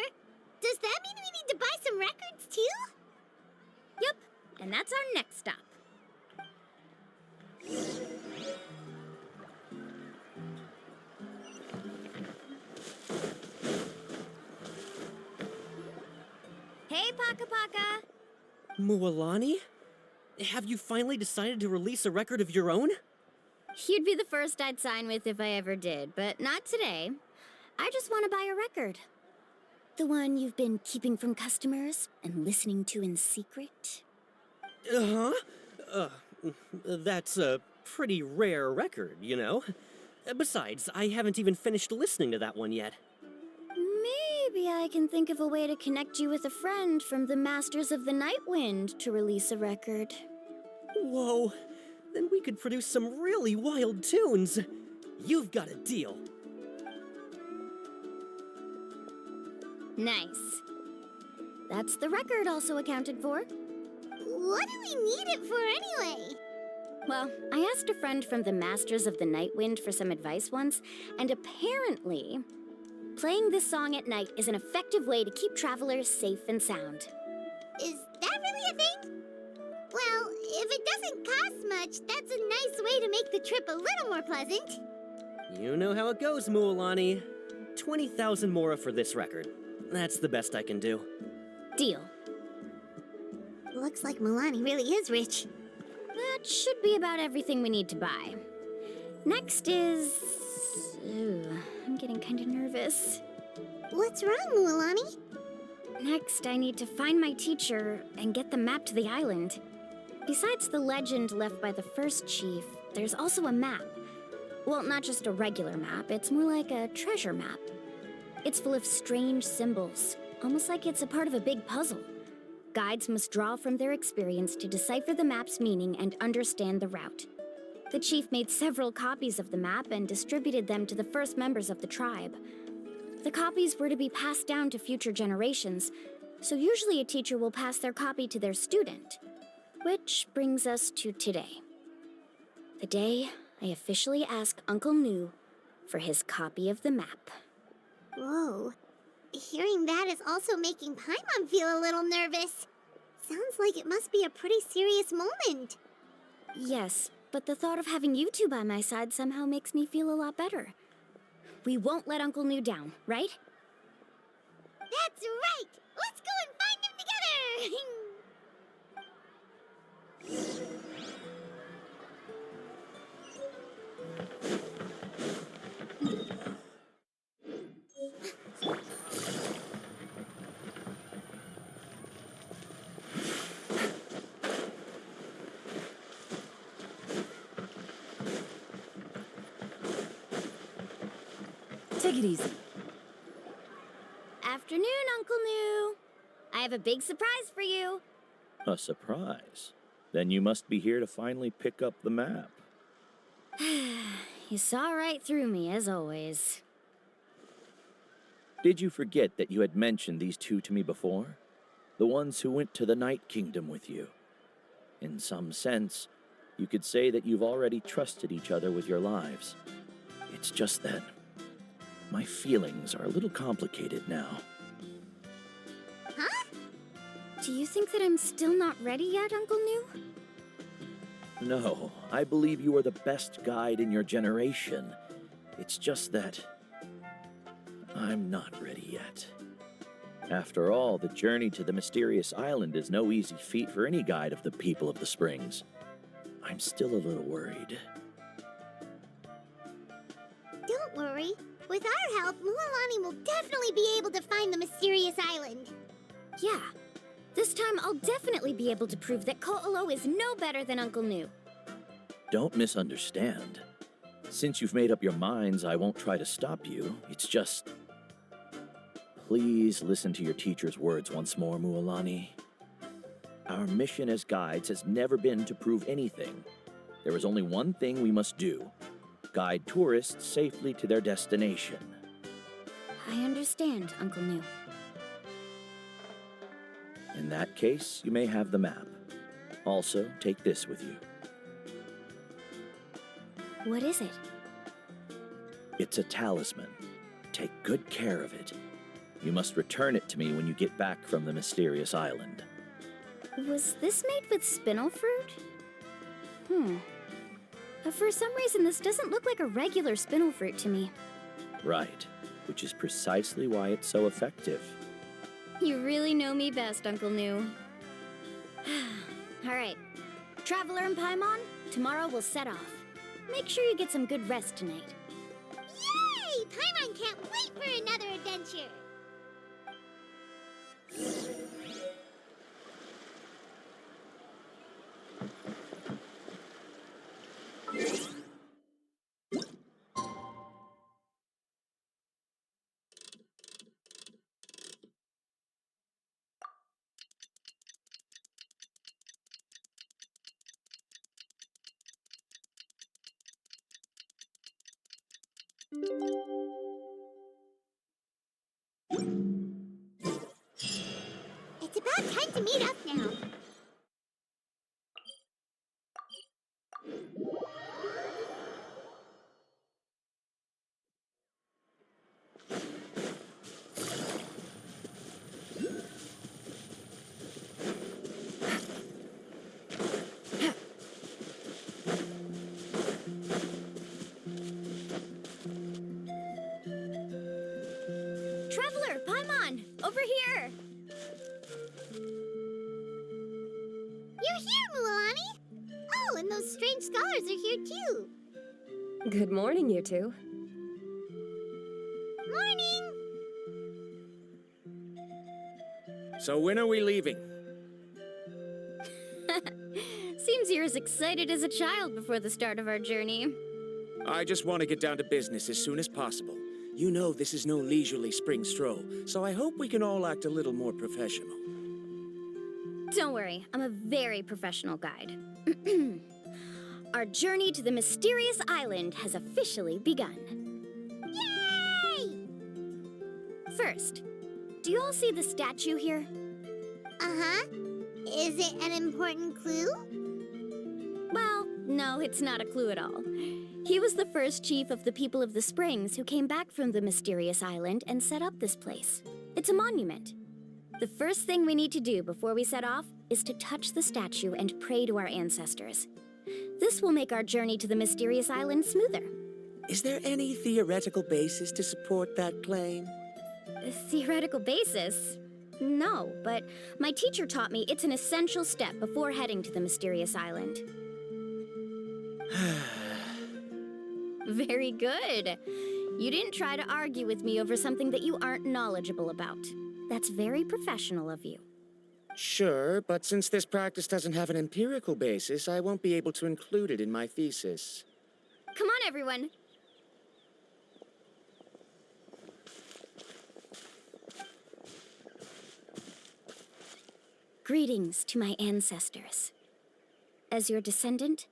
Does that mean we need to buy some records too? Yep, and that's our next stop. Hey, Paka Paka. Mualani? Have you finally decided to release a record of your own? You'd be the first I'd sign with if I ever did, but not today. I just want to buy a record. The one you've been keeping from customers and listening to in secret. Uh-huh. That's a pretty rare record, you know? Besides, I haven't even finished listening to that one yet. Maybe I can think of a way to connect you with a friend from the Masters of the Night Wind to release a record. Whoa, then we could produce some really wild tunes. You've got a deal. Nice. That's the record also accounted for. What do we need it for anyway? Well, I asked a friend from the Masters of the Night Wind for some advice once, and apparently, playing this song at night is an effective way to keep travelers safe and sound. Is that really a thing? Well, if it doesn't cost much, that's a nice way to make the trip a little more pleasant. You know how it goes, Mualani. 20,000 mora for this record. That's the best I can do. Deal. Looks like Mualani really is rich. That should be about everything we need to buy. Next is... Ooh, I'm getting kind of nervous. What's wrong, Mualani? Next, I need to find my teacher and get the map to the island. Besides the legend left by the first chief, there's also a map. Well, not just a regular map, it's more like a treasure map. It's full of strange symbols, almost like it's a part of a big puzzle. Guides must draw from their experience to decipher the map's meaning and understand the route. The chief made several copies of the map and distributed them to the first members of the tribe. The copies were to be passed down to future generations, so usually a teacher will pass their copy to their student. Which brings us to today. The day I officially ask Uncle Nu for his copy of the map. Whoa. Hearing that is also making Paimon feel a little nervous. Sounds like it must be a pretty serious moment. Yes, but the thought of having you two by my side somehow makes me feel a lot better. We won't let Uncle Nu down, right? That's right! Let's go and find him together! Take it easy. Afternoon, Uncle New. I have a big surprise for you. A surprise? Then you must be here to finally pick up the map. You saw right through me, as always. Did you forget that you had mentioned these two to me before? The ones who went to the Night Kingdom with you. In some sense, you could say that you've already trusted each other with your lives. It's just that my feelings are a little complicated now. Huh? Do you think that I'm still not ready yet, Uncle New? No, I believe you are the best guide in your generation. It's just that I'm not ready yet. After all, the journey to the mysterious island is no easy feat for any guide of the people of the Springs. I'm still a little worried. Don't worry. With our help, Mualani will definitely be able to find the mysterious island. Yeah. This time I'll definitely be able to prove that Ko'olo is no better than Uncle New. Don't misunderstand. Since you've made up your minds, I won't try to stop you. It's just... Please listen to your teacher's words once more, Mualani. Our mission as guides has never been to prove anything. There is only one thing we must do. Guide tourists safely to their destination. I understand, Uncle New. In that case, you may have the map. Also, take this with you. What is it? It's a talisman. Take good care of it. You must return it to me when you get back from the mysterious island. Was this made with spinel fruit? For some reason, this doesn't look like a regular spinel fruit to me. Right, which is precisely why it's so effective. You really know me best, Uncle New. All right. Traveler and Paimon, tomorrow we'll set off. Make sure you get some good rest tonight. Yay! Paimon can't wait for another adventure! It's about time to meet up now. Traveler, Paimon, over here! You're here, Mualani! Oh, and those strange scholars are here too. Good morning, you two. Morning! So when are we leaving? Seems you're as excited as a child before the start of our journey. I just want to get down to business as soon as possible. You know this is no leisurely spring stroll, so I hope we can all act a little more professional. Don't worry, I'm a very professional guide. Our journey to the mysterious island has officially begun. Yay! First, do you all see the statue here? Uh-huh. Is it an important clue? Well, no, it's not a clue at all. He was the first chief of the people of the Springs who came back from the mysterious island and set up this place. It's a monument. The first thing we need to do before we set off is to touch the statue and pray to our ancestors. This will make our journey to the mysterious island smoother. Is there any theoretical basis to support that claim? A theoretical basis? No, but my teacher taught me it's an essential step before heading to the mysterious island. Very good. You didn't try to argue with me over something that you aren't knowledgeable about. That's very professional of you. Sure, but since this practice doesn't have an empirical basis, I won't be able to include it in my thesis. Come on, everyone. Greetings to my ancestors. As your descendant,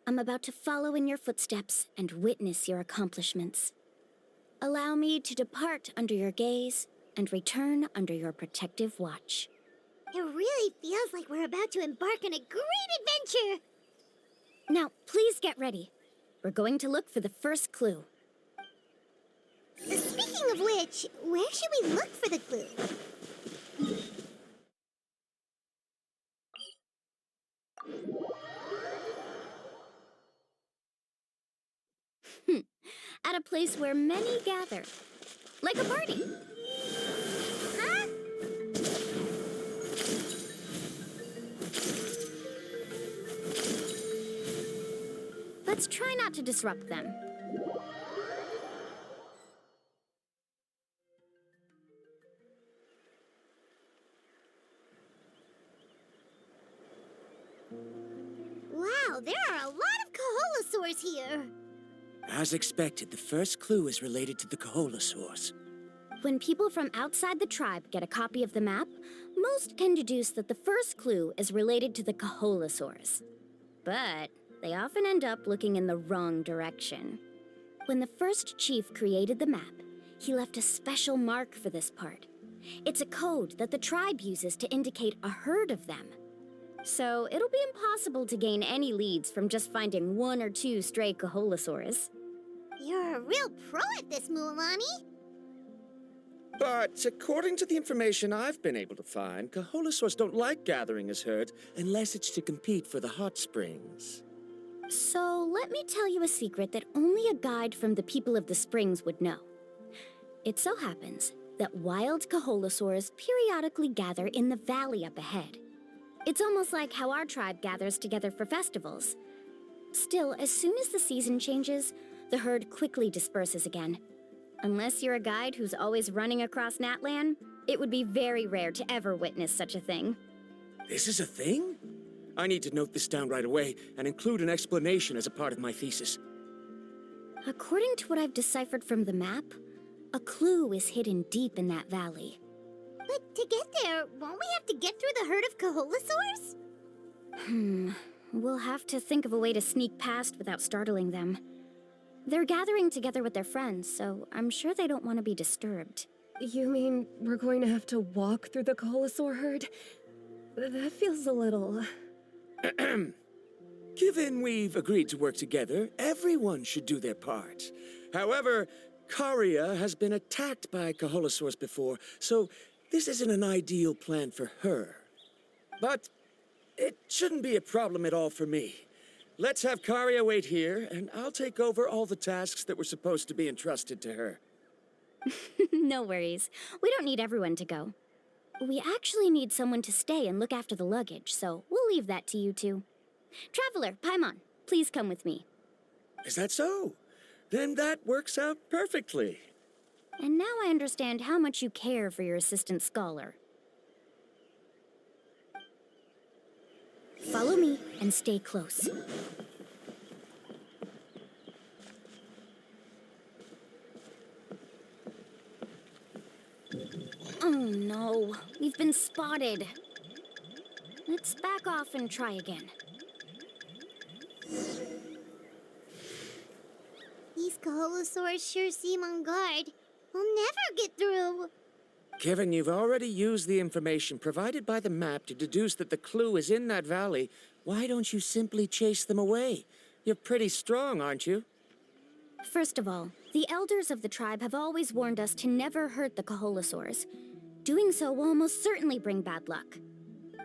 I'm about to follow in your footsteps and witness your accomplishments. Allow me to depart under your gaze and return under your protective watch. It really feels like we're about to embark on a great adventure! Now, please get ready. We're going to look for the first clue. Speaking of which, where should we look for the clue? At a place where many gather. Like a party. Huh? Let's try not to disrupt them. Wow, there are a lot of Kaholasaurs here! As expected, the first clue is related to the Kaholasaurs. When people from outside the tribe get a copy of the map, most can deduce that the first clue is related to the Kaholasaurs. But they often end up looking in the wrong direction. When the first chief created the map, he left a special mark for this part. It's a code that the tribe uses to indicate a herd of them. So it'll be impossible to gain any leads from just finding one or two stray Kaholasaurs. You're a real pro at this, Mualani! But according to the information I've been able to find, Kaholasaurs don't like gathering as herds unless it's to compete for the hot springs. So let me tell you a secret that only a guide from the people of the springs would know. It so happens that wild Kaholasaurs periodically gather in the valley up ahead. It's almost like how our tribe gathers together for festivals. Still, as soon as the season changes, the herd quickly disperses again. Unless you're a guide who's always running across Natlan, it would be very rare to ever witness such a thing. This is a thing? I need to note this down right away and include an explanation as a part of my thesis. According to what I've deciphered from the map, a clue is hidden deep in that valley. But to get there, won't we have to get through the herd of Kaholasaurs? We'll have to think of a way to sneak past without startling them. They're gathering together with their friends, so I'm sure they don't want to be disturbed. You mean we're going to have to walk through the Kaholasaur herd? That feels a little... Given we've agreed to work together, everyone should do their part. However, Karia has been attacked by Kaholasaurs before, so this isn't an ideal plan for her. But it shouldn't be a problem at all for me. Let's have Karia wait here, and I'll take over all the tasks that were supposed to be entrusted to her. No worries. We don't need everyone to go. We actually need someone to stay and look after the luggage, so we'll leave that to you two. Traveler, Paimon, please come with me. Is that so? Then that works out perfectly. And now I understand how much you care for your assistant scholar. Follow me and stay close. Oh no, we've been spotted. Let's back off and try again. These Kaholasaurs sure seem on guard. We'll never get through. Given you've already used the information provided by the map to deduce that the clue is in that valley, why don't you simply chase them away? You're pretty strong, aren't you? First of all, the elders of the tribe have always warned us to never hurt the Kaholasaurs. Doing so will almost certainly bring bad luck.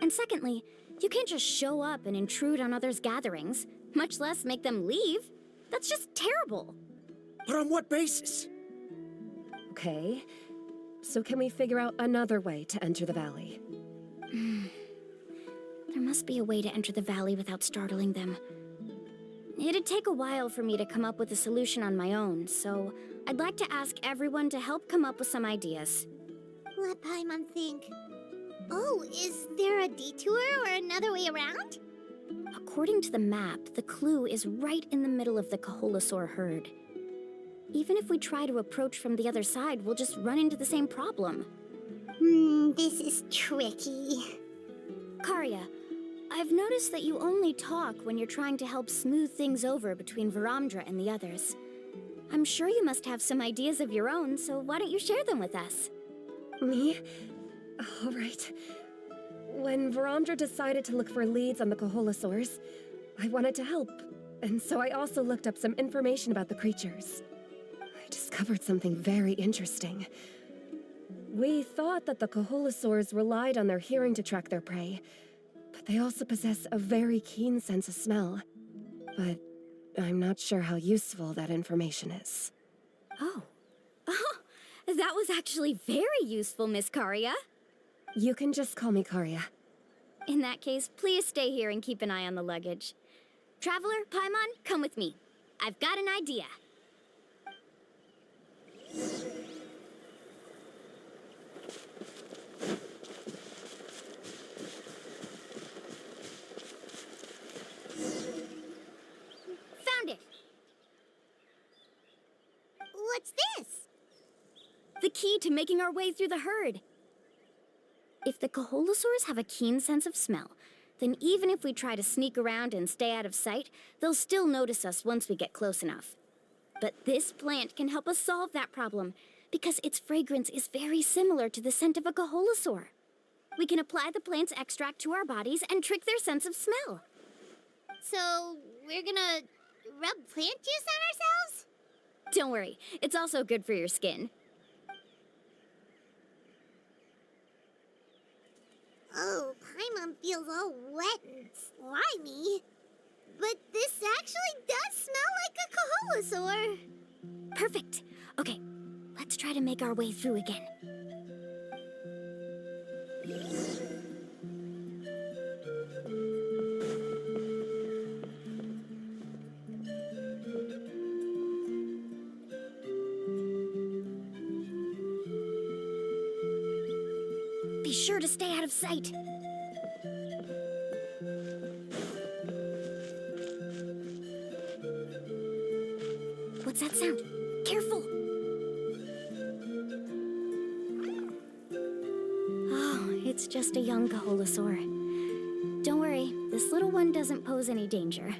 And secondly, you can't just show up and intrude on others' gatherings, much less make them leave. That's just terrible. But on what basis? Okay, so can we figure out another way to enter the valley? There must be a way to enter the valley without startling them. It'd take a while for me to come up with a solution on my own, so I'd like to ask everyone to help come up with some ideas. Let Paimon think. Oh, is there a detour or another way around? According to the map, the clue is right in the middle of the Kaholasaur herd. Even if we try to approach from the other side, we'll just run into the same problem. This is tricky. Karya, I've noticed that you only talk when you're trying to help smooth things over between Varamdra and the others. I'm sure you must have some ideas of your own, so why don't you share them with us? Me? All right. When Varamdra decided to look for leads on the Koholosaurs, I wanted to help, and so I also looked up some information about the creatures. I discovered something very interesting. We thought that the Koholosaurs relied on their hearing to track their prey, but they also possess a very keen sense of smell. But I'm not sure how useful that information is. Oh. Oh, that was actually very useful, Miss Karya. You can just call me Karya. In that case, please stay here and keep an eye on the luggage. Traveler, Paimon, come with me. I've got an idea. Found it! What's this? The key to making our way through the herd. If the Koholosaurs have a keen sense of smell, then even if we try to sneak around and stay out of sight, they'll still notice us once we get close enough. But this plant can help us solve that problem, because its fragrance is very similar to the scent of a Koholosaur. We can apply the plant's extract to our bodies and trick their sense of smell. So, we're gonna rub plant juice on ourselves? Don't worry, it's also good for your skin. Oh, Paimon feels all wet and slimy. But this actually does smell like a Koholosaur. Perfect. Okay, let's try to make our way through again. Be sure to stay out of sight. What's that sound? Careful! Oh, it's just a young Koholosaur. Don't worry, this little one doesn't pose any danger.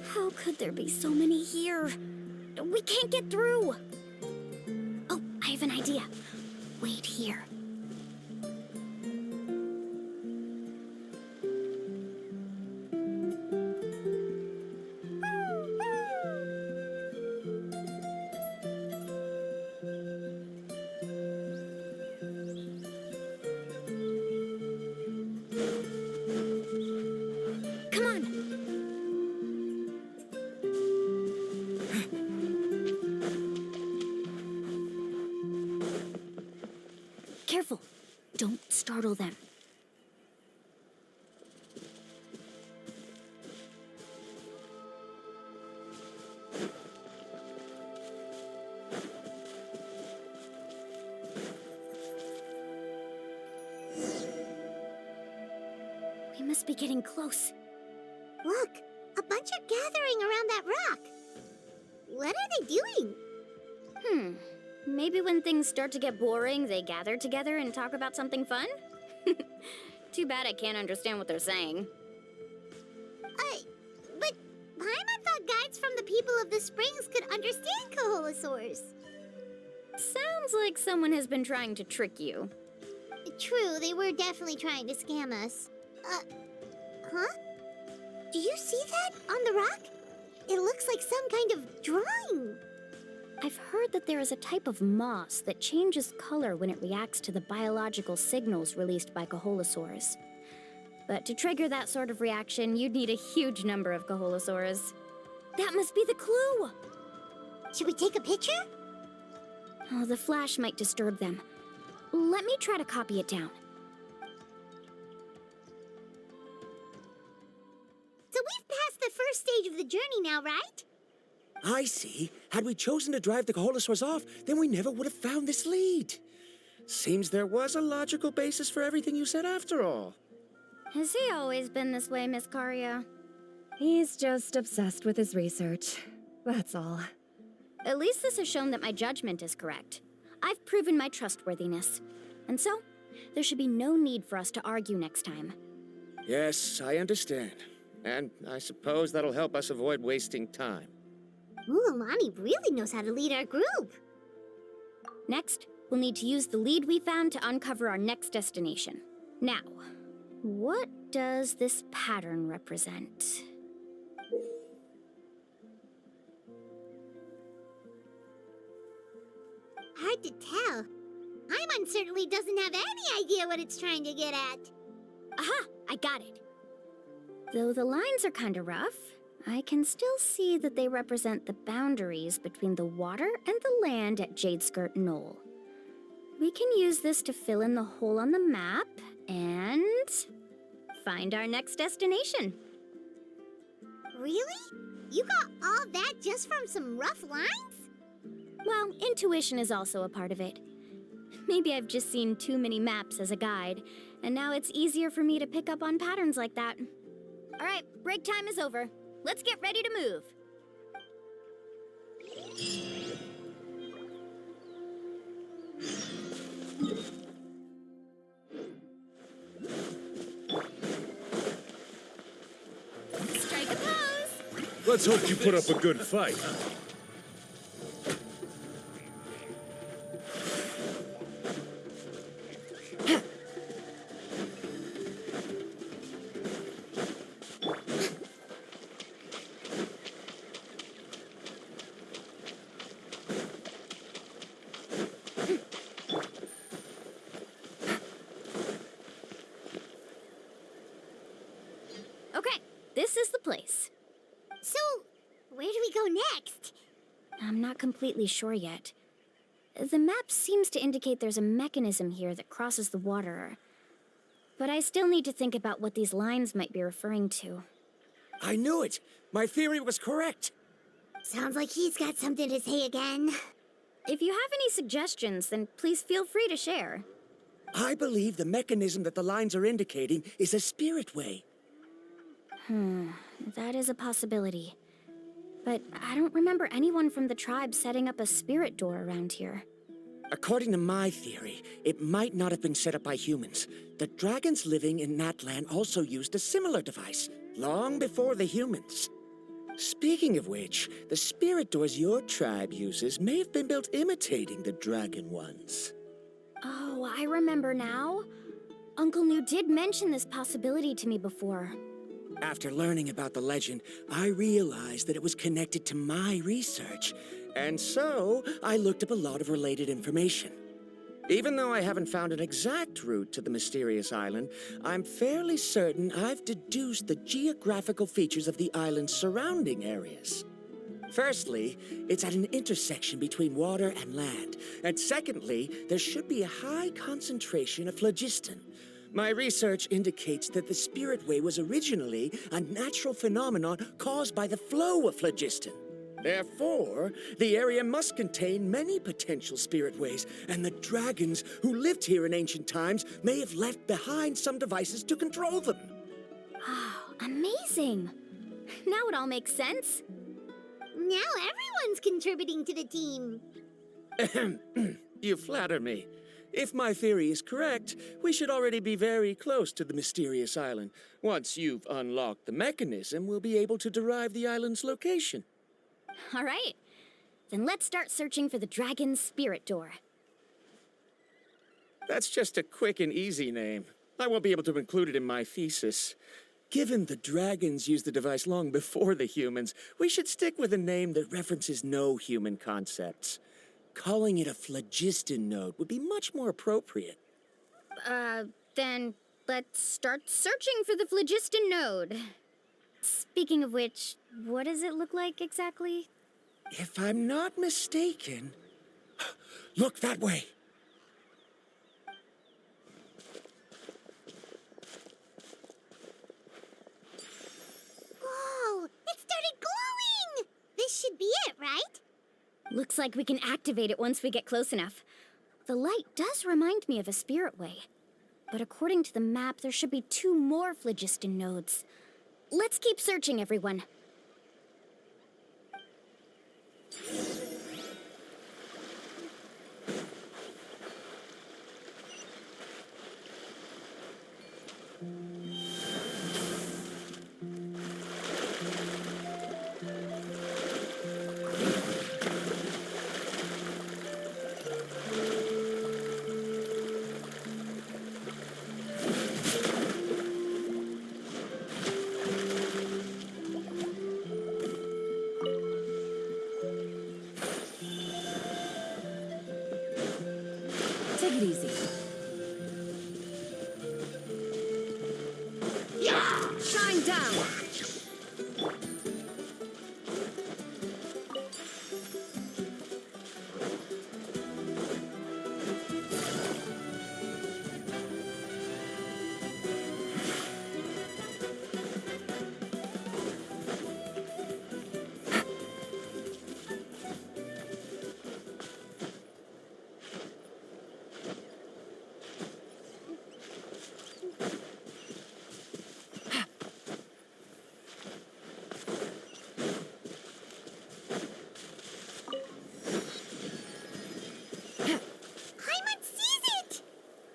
How could there be so many here? We can't get through! Oh, I have an idea. Wait here. Come on! Careful! Don't startle them. We must be getting close. Look, a bunch are gathering around that rock. What are they doing? Maybe when things start to get boring, they gather together and talk about something fun? Too bad I can't understand what they're saying. But Paimon thought guides from the people of the springs could understand Koholosaurs. Sounds like someone has been trying to trick you. True, they were definitely trying to scam us. Huh? Do you see that on the rock? It looks like some kind of drawing. I've heard that there is a type of moss that changes color when it reacts to the biological signals released by Koholosaurs. But to trigger that sort of reaction, you'd need a huge number of Koholosaurs. That must be the clue! Should we take a picture? Oh, the flash might disturb them. Let me try to copy it down. So we've passed the first stage of the journey now, right? I see. Had we chosen to drive the Koholosaurs off, then we never would have found this lead. Seems there was a logical basis for everything you said after all. Has he always been this way, Miss Karia? He's just obsessed with his research. That's all. At least this has shown that my judgment is correct. I've proven my trustworthiness. And so, there should be no need for us to argue next time. Yes, I understand. And I suppose that'll help us avoid wasting time. Mualani really knows how to lead our group. Next, we'll need to use the lead we found to uncover our next destination. Now, what does this pattern represent? Hard to tell. Paimon certainly doesn't have any idea what it's trying to get at. Aha! I got it. Though the lines are kinda rough, I can still see that they represent the boundaries between the water and the land at Jadeskirt Knoll. We can use this to fill in the hole on the map and find our next destination. Really? You got all that just from some rough lines? Well, intuition is also a part of it. Maybe I've just seen too many maps as a guide, and now it's easier for me to pick up on patterns like that. All right, break time is over. Let's get ready to move. Strike a pose! Let's hope you put up a good fight. Okay, this is the place. So, where do we go next? I'm not completely sure yet. The map seems to indicate there's a mechanism here that crosses the water. But I still need to think about what these lines might be referring to. I knew it! My theory was correct! Sounds like he's got something to say again. If you have any suggestions, then please feel free to share. I believe the mechanism that the lines are indicating is a spirit way. That is a possibility. But I don't remember anyone from the tribe setting up a spirit door around here. According to my theory, it might not have been set up by humans. The dragons living in Natlan also used a similar device, long before the humans. Speaking of which, the spirit doors your tribe uses may have been built imitating the dragon ones. Oh, I remember now. Uncle New did mention this possibility to me before. After learning about the legend, I realized that it was connected to my research, and so I looked up a lot of related information. Even though I haven't found an exact route to the mysterious island, I'm fairly certain I've deduced the geographical features of the island's surrounding areas. Firstly, it's at an intersection between water and land, and secondly, there should be a high concentration of phlogiston. My research indicates that the Spirit Way was originally a natural phenomenon caused by the flow of phlogiston. Therefore, the area must contain many potential spirit ways, and the dragons who lived here in ancient times may have left behind some devices to control them. Oh, amazing! Now it all makes sense. Now everyone's contributing to the team. You flatter me. If my theory is correct, we should already be very close to the mysterious island. Once you've unlocked the mechanism, we'll be able to derive the island's location. All right. Then let's start searching for the dragon's spirit door. That's just a quick and easy name. I won't be able to include it in my thesis. Given the dragons used the device long before the humans, we should stick with a name that references no human concepts. Calling it a phlogiston node would be much more appropriate. Then let's start searching for the phlogiston node. Speaking of which, what does it look like exactly? If I'm not mistaken... Look that way! Whoa! It started glowing! This should be it, Looks like we can activate it once we get close enough. The light does remind me of a spirit way. But according to the map, there should be 2 more phlogiston nodes. Let's keep searching, everyone. Take it easy. Shine down! Paimon sees it!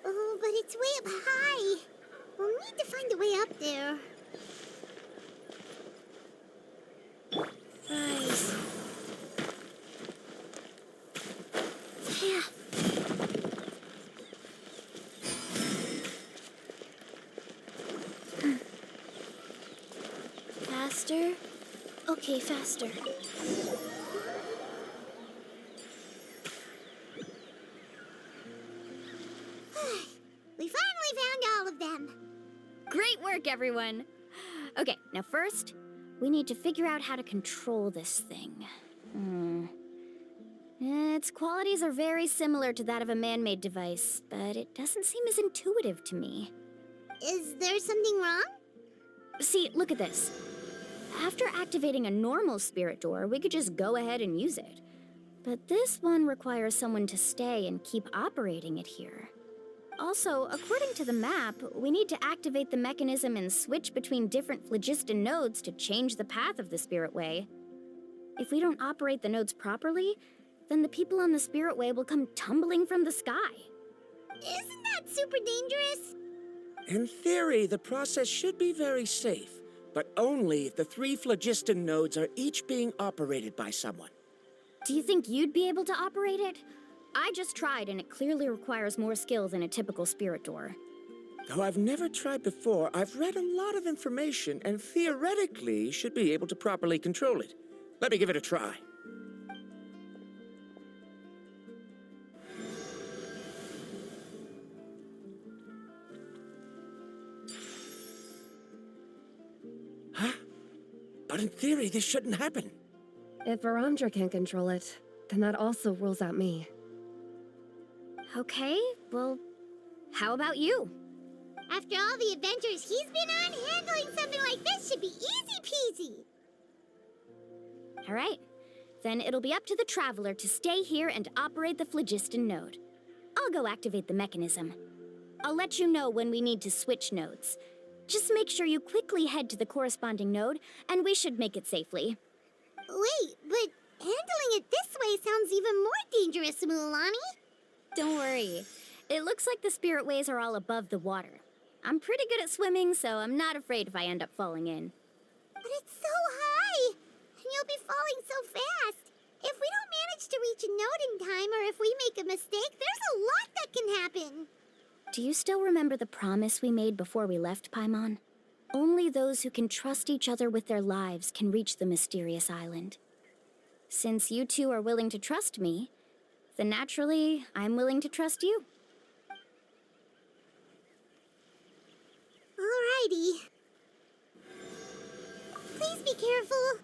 Oh, but it's way up high. We'll need to find a way up there. Rise. Yeah. Faster? Okay, faster. We finally found all of them. Great work, everyone! Okay, now first, we need to figure out how to control this thing. Its qualities are very similar to that of a man-made device, but it doesn't seem as intuitive to me. Is there something wrong? See, look at this. After activating a normal spirit door, we could just go ahead and use it. But this one requires someone to stay and keep operating it here. Also, according to the map, we need to activate the mechanism and switch between different phlogiston nodes to change the path of the spirit way. If we don't operate the nodes properly, then the people on the spirit way will come tumbling from the sky. Isn't that super dangerous? In theory, the process should be very safe, but only if the 3 phlogiston nodes are each being operated by someone. Do you think you'd be able to operate it? I just tried, and it clearly requires more skill than a typical spirit door. Though I've never tried before, I've read a lot of information and theoretically should be able to properly control it. Let me give it a try. Huh? But in theory, this shouldn't happen. If Varamdra can't control it, then that also rules out me. Okay, well, how about you? After all the adventures he's been on, handling something like this should be easy peasy. All right, then it'll be up to the Traveler to stay here and operate the phlogiston node. I'll go activate the mechanism. I'll let you know when we need to switch nodes. Just make sure you quickly head to the corresponding node, and we should make it safely. Wait, but handling it this way sounds even more dangerous, Mualani. Don't worry. It looks like the spirit ways are all above the water. I'm pretty good at swimming, so I'm not afraid if I end up falling in. But it's so high, and you'll be falling so fast. If we don't manage to reach a node in time, or if we make a mistake, there's a lot that can happen. Do you still remember the promise we made before we left, Paimon? Only those who can trust each other with their lives can reach the mysterious island. Since you two are willing to trust me, then naturally, I'm willing to trust you. Alrighty. Please be careful.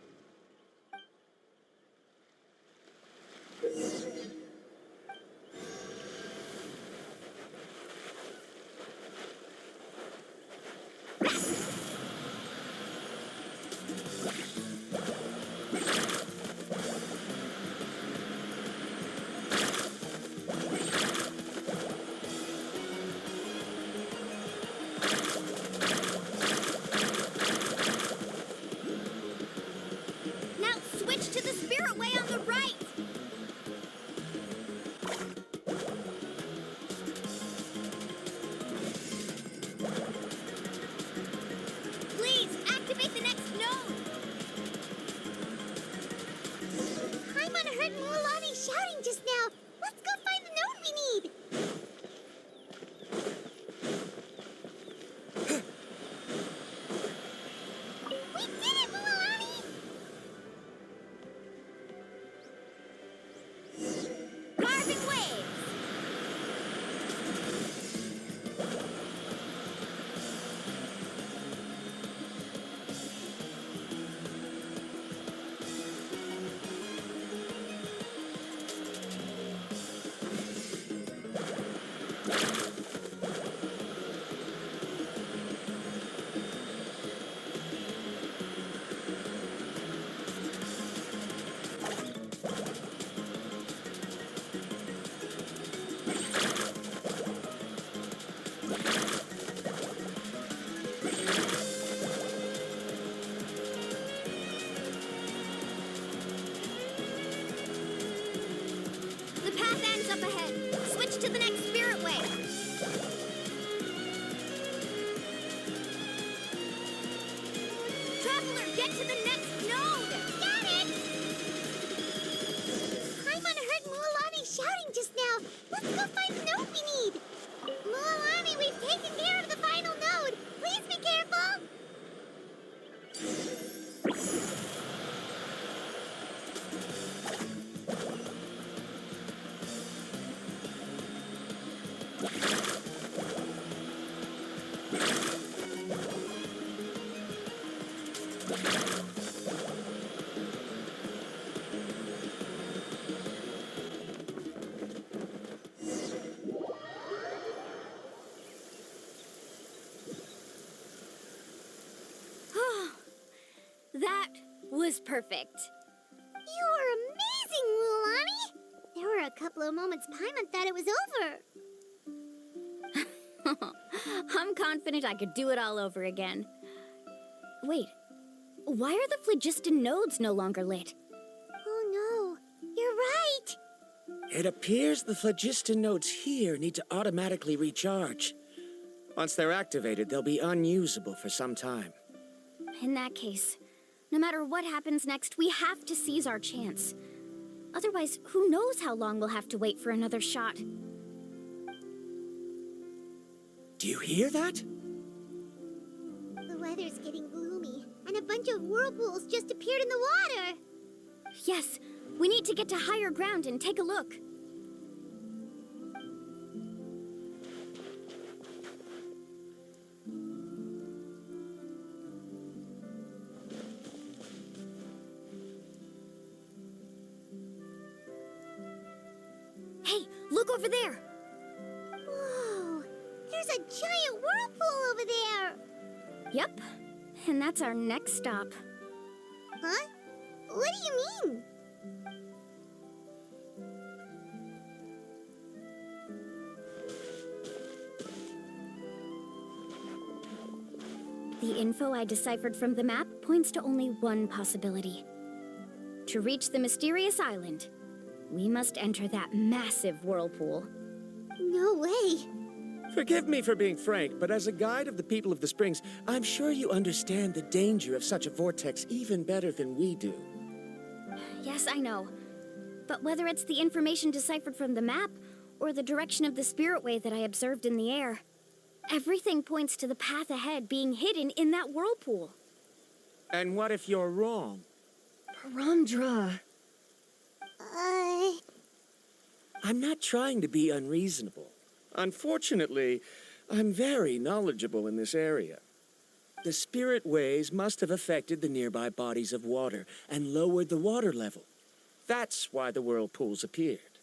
to the spirit way on the right! Please, activate the next node! Paimon heard Mualani shouting just now. Let's go find the node we need. We did it, Mualani! Carving waves! The path ends up ahead. Switch to the next spirit way. Traveler, get to the next node! Got it! Paimon heard Mualani shouting just now. Let's go find the node we need. Mualani, we've taken care of the final node. Please be careful. That was perfect. You were amazing, Mualani. There were a couple of moments Paimon thought it was over. I'm confident I could do it all over again. Wait, why are the phlogiston nodes no longer lit? Oh no, you're right. It appears the phlogiston nodes here need to automatically recharge. Once they're activated, they'll be unusable for some time. In that case, no matter what happens next, we have to seize our chance. Otherwise, who knows how long we'll have to wait for another shot. Do you hear that? The weather's getting gloomy, and a bunch of whirlpools just appeared in the water. Yes, we need to get to higher ground and take a look. Hey, look over there! Whoa, there's a giant whirlpool over there. Yep, and that's our next stop. Huh? What do you mean? The info I deciphered from the map points to only one possibility. To reach the mysterious island, we must enter that massive whirlpool. No way. Forgive me for being frank, but as a guide of the people of the Springs, I'm sure you understand the danger of such a vortex even better than we do. Yes, I know. But whether it's the information deciphered from the map or the direction of the spirit wave that I observed in the air, everything points to the path ahead being hidden in that whirlpool. And what if you're wrong? Paramdra. I'm not trying to be unreasonable. Unfortunately, I'm very knowledgeable in this area. The spirit waves must have affected the nearby bodies of water and lowered the water level. That's why the whirlpools appeared.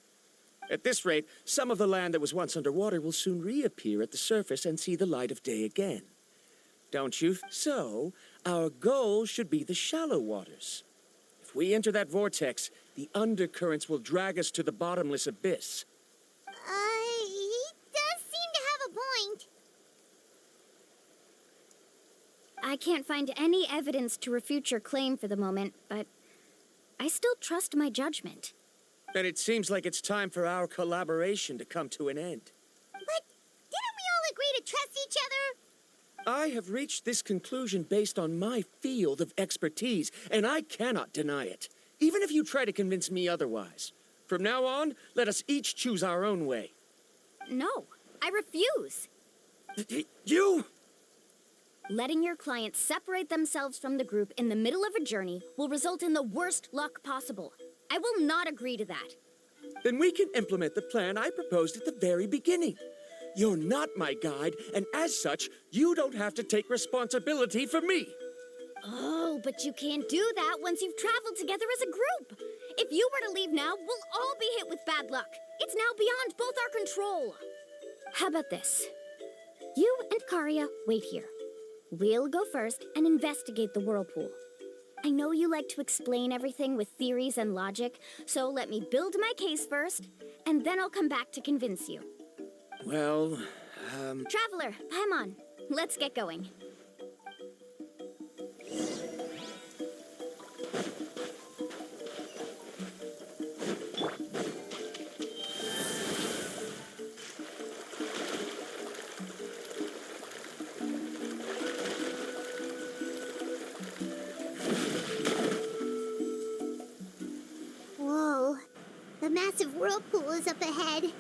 At this rate, some of the land that was once underwater will soon reappear at the surface and see the light of day again. Don't you? So, our goal should be the shallow waters. If we enter that vortex, the undercurrents will drag us to the bottomless abyss. He does seem to have a point. I can't find any evidence to refute your claim for the moment, but I still trust my judgment. And it seems like it's time for our collaboration to come to an end. But didn't we all agree to trust each other? I have reached this conclusion based on my field of expertise, and I cannot deny it, even if you try to convince me otherwise. From now on, let us each choose our own way. No, I refuse. You? Letting your clients separate themselves from the group in the middle of a journey will result in the worst luck possible. I will not agree to that. Then we can implement the plan I proposed at the very beginning. You're not my guide, and as such, you don't have to take responsibility for me. Oh, but you can't do that once you've traveled together as a group. If you were to leave now, we'll all be hit with bad luck. It's now beyond both our control. How about this? You and Karia wait here. We'll go first and investigate the whirlpool. I know you like to explain everything with theories and logic, so let me build my case first, and then I'll come back to convince you. Well, Traveler, Paimon, let's get going. Whoa, the massive whirlpool is up ahead.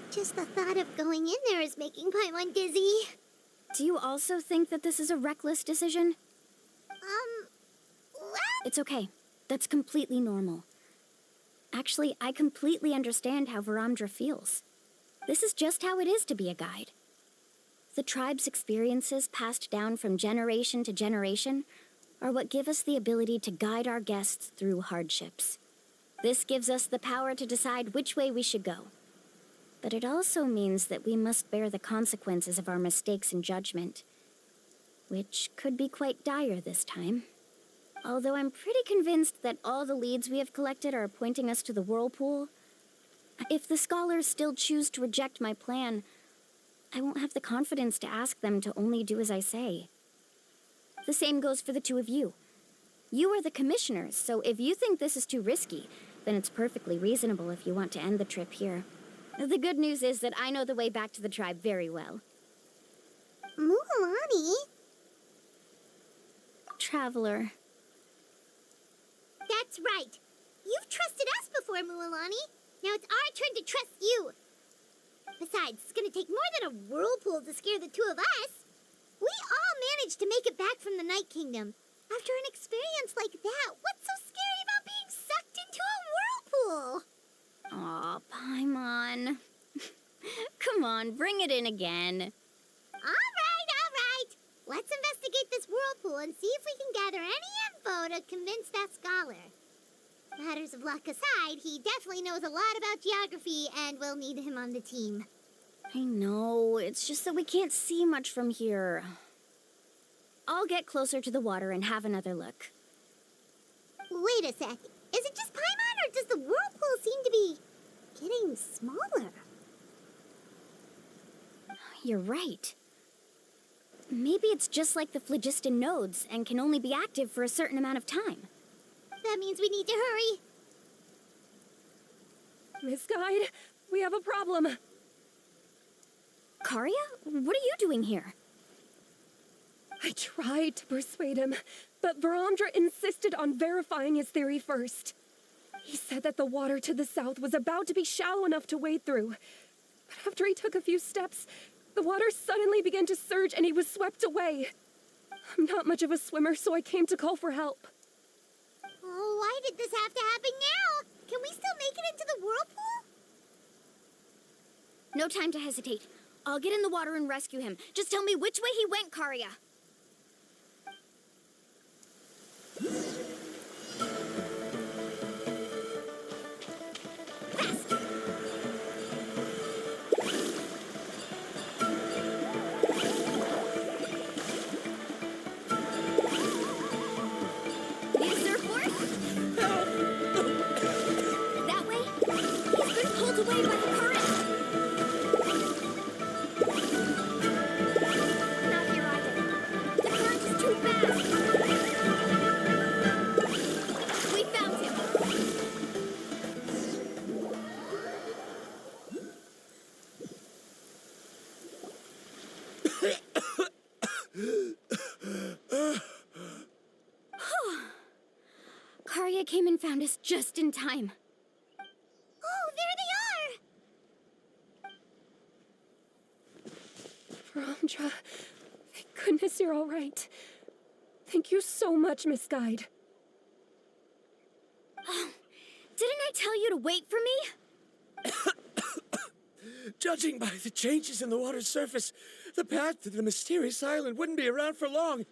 Just the thought of going in there is making Paimon dizzy. Do you also think that this is a reckless decision? Well... It's okay. That's completely normal. Actually, I completely understand how Varamdra feels. This is just how it is to be a guide. The tribe's experiences passed down from generation to generation are what give us the ability to guide our guests through hardships. This gives us the power to decide which way we should go. But it also means that we must bear the consequences of our mistakes and judgment, which could be quite dire this time. Although I'm pretty convinced that all the leads we have collected are pointing us to the whirlpool, if the scholars still choose to reject my plan, I won't have the confidence to ask them to only do as I say. The same goes for the two of you. You are the commissioners, so if you think this is too risky, then it's perfectly reasonable if you want to end the trip here. The good news is that I know the way back to the tribe very well. Mualani? Traveler. That's right. You've trusted us before, Mualani. Now it's our turn to trust you. Besides, it's gonna take more than a whirlpool to scare the two of us. We all managed to make it back from the Night Kingdom. After an experience like that, what's so scary about being sucked into a whirlpool? Aw, Paimon. Come on, bring it in again. All right. Let's investigate this whirlpool and see if we can gather any info to convince that scholar. Matters of luck aside, he definitely knows a lot about geography, and we'll need him on the team. I know, it's just that we can't see much from here. I'll get closer to the water and have another look. Wait a sec. Is it just Paimon, or does the whirlpool seem to be getting smaller? You're right. Maybe it's just like the phlogiston nodes and can only be active for a certain amount of time. That means we need to hurry. Miss Guide, we have a problem. Karia? What are you doing here? I tried to persuade him, but Varamdra insisted on verifying his theory first. He said that the water to the south was about to be shallow enough to wade through. But after he took a few steps, the water suddenly began to surge and he was swept away. I'm not much of a swimmer, so I came to call for help. Oh, why did this have to happen now? Can we still make it into the whirlpool? No time to hesitate. I'll get in the water and rescue him. Just tell me which way he went, Karia. Need a surfboard? That way? He's been pulled away by the current. Not here either. The current is too fast. Karya came and found us just in time. Oh, there they are! Verandra, thank goodness you're all right. Thank you so much, Miss Guide. Didn't I tell you to wait for me? Judging by the changes in the water's surface, the path to the mysterious island wouldn't be around for long.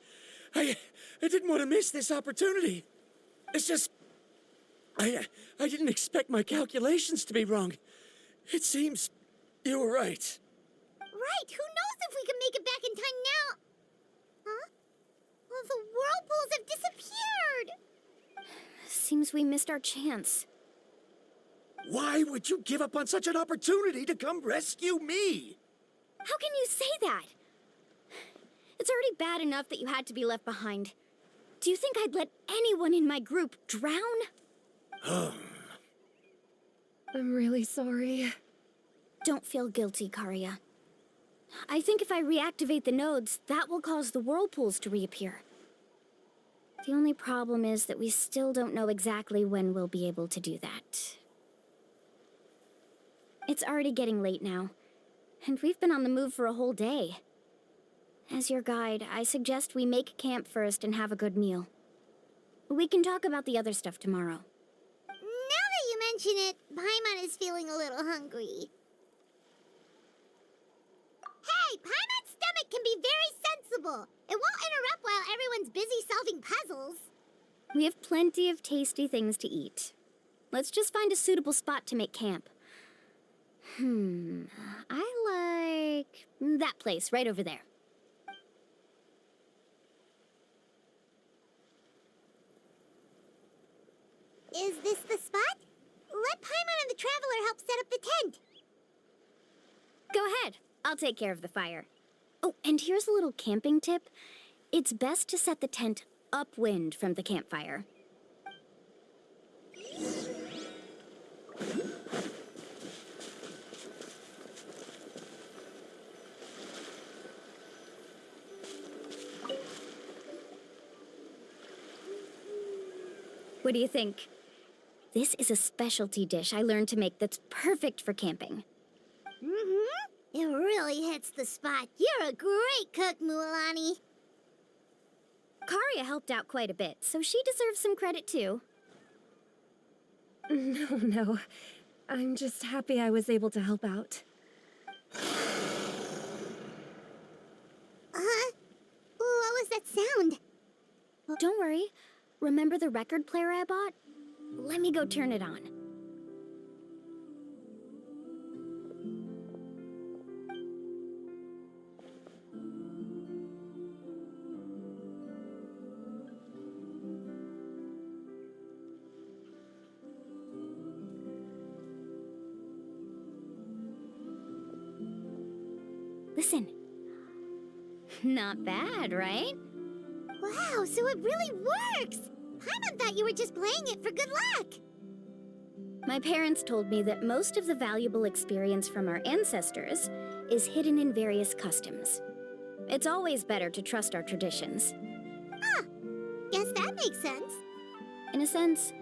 I didn't want to miss this opportunity. It's just... I didn't expect my calculations to be wrong. It seems you were right. Right, who knows if we can make it back in time now? Huh? Well, the whirlpools have disappeared! Seems we missed our chance. Why would you give up on such an opportunity to come rescue me? How can you say that? It's already bad enough that you had to be left behind. Do you think I'd let anyone in my group drown? I'm really sorry. Don't feel guilty, Karya. I think if I reactivate the nodes, that will cause the whirlpools to reappear. The only problem is that we still don't know exactly when we'll be able to do that. It's already getting late now, and we've been on the move for a whole day. As your guide, I suggest we make camp first and have a good meal. We can talk about the other stuff tomorrow. Now that you mention it, Paimon is feeling a little hungry. Hey, Paimon's stomach can be very sensible. It won't interrupt while everyone's busy solving puzzles. We have plenty of tasty things to eat. Let's just find a suitable spot to make camp. I like that place right over there. Is this the spot? Let Paimon and the Traveler help set up the tent. Go ahead. I'll take care of the fire. Oh, and here's a little camping tip. It's best to set the tent upwind from the campfire. What do you think? This is a specialty dish I learned to make that's perfect for camping. It really hits the spot. You're a great cook, Mualani. Karya helped out quite a bit, so she deserves some credit too. No. I'm just happy I was able to help out. What was that sound? Don't worry. Remember the record player I bought? Let me go turn it on. Listen. Not bad, right? Wow, so it really works! Paimon thought you were just playing it for good luck! My parents told me that most of the valuable experience from our ancestors is hidden in various customs. It's always better to trust our traditions. Guess that makes sense. In a sense,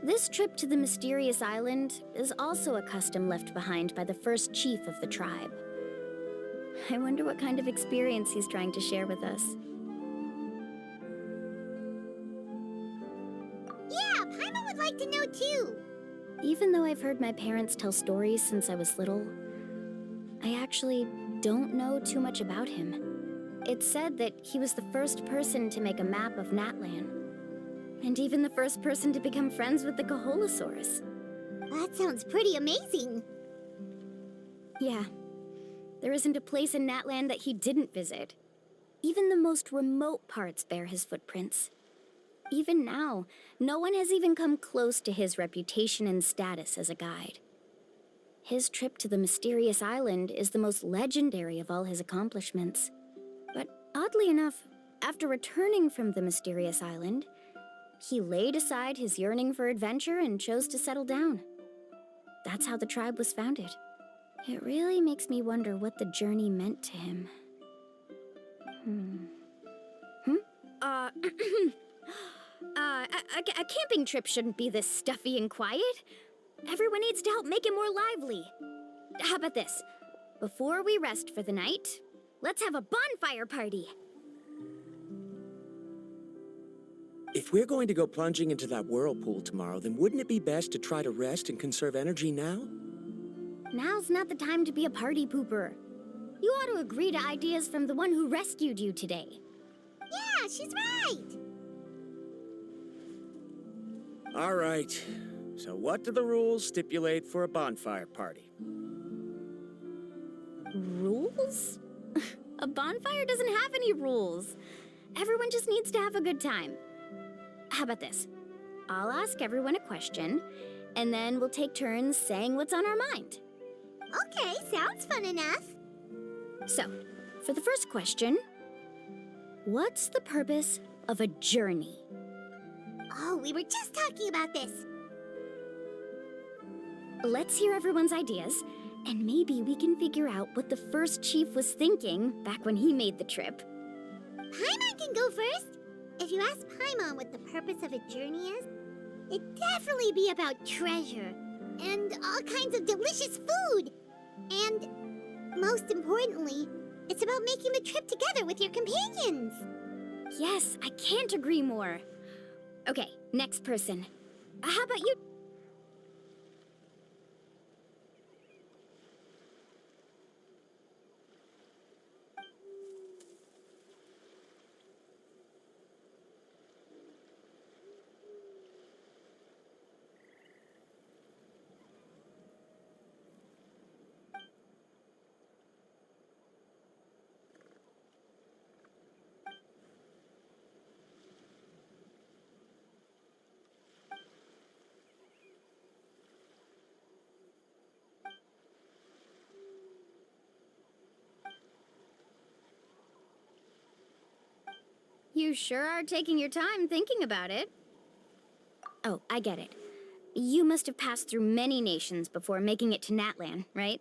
this trip to the mysterious island is also a custom left behind by the first chief of the tribe. I wonder what kind of experience he's trying to share with us. Yeah, Paimon would like to know too. Even though I've heard my parents tell stories since I was little, I actually don't know too much about him. It's said that he was the first person to make a map of Natlan, and even the first person to become friends with the Kaholosaurus. That sounds pretty amazing. Yeah. There isn't a place in Natlan that he didn't visit. Even the most remote parts bear his footprints. Even now, no one has even come close to his reputation and status as a guide. His trip to the mysterious island is the most legendary of all his accomplishments. But oddly enough, after returning from the mysterious island, he laid aside his yearning for adventure and chose to settle down. That's how the tribe was founded. It really makes me wonder what the journey meant to him. A camping trip shouldn't be this stuffy and quiet. Everyone needs to help make it more lively. How about this? Before we rest for the night, let's have a bonfire party. If we're going to go plunging into that whirlpool tomorrow, then wouldn't it be best to try to rest and conserve energy now? Now's not the time to be a party pooper. You ought to agree to ideas from the one who rescued you today. Yeah, she's right. All right. So what do the rules stipulate for a bonfire party? Rules? A bonfire doesn't have any rules. Everyone just needs to have a good time. How about this? I'll ask everyone a question, and then we'll take turns saying what's on our mind. Okay, sounds fun enough. So, for the first question, what's the purpose of a journey? Oh, we were just talking about this. Let's hear everyone's ideas, and maybe we can figure out what the first chief was thinking back when he made the trip. Paimon can go first. If you ask Paimon what the purpose of a journey is, it'd definitely be about treasure and all kinds of delicious food. And most importantly, it's about making the trip together with your companions. Yes, I can't agree more. Okay, next person. How about you? You sure are taking your time thinking about it. Oh, I get it. You must have passed through many nations before making it to Natlan, right?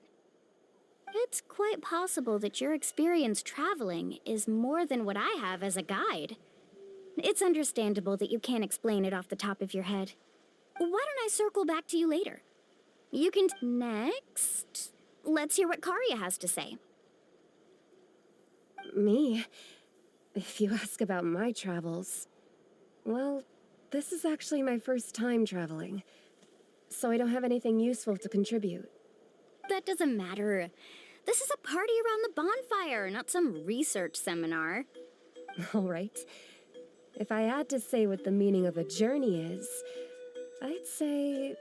It's quite possible that your experience traveling is more than what I have as a guide. It's understandable that you can't explain it off the top of your head. Why don't I circle back to you later? You can... Next, let's hear what Karya has to say. Me? If you ask about my travels, well, this is actually my first time traveling, so I don't have anything useful to contribute. That doesn't matter. This is a party around the bonfire, not some research seminar. All right. If I had to say what the meaning of a journey is, I'd say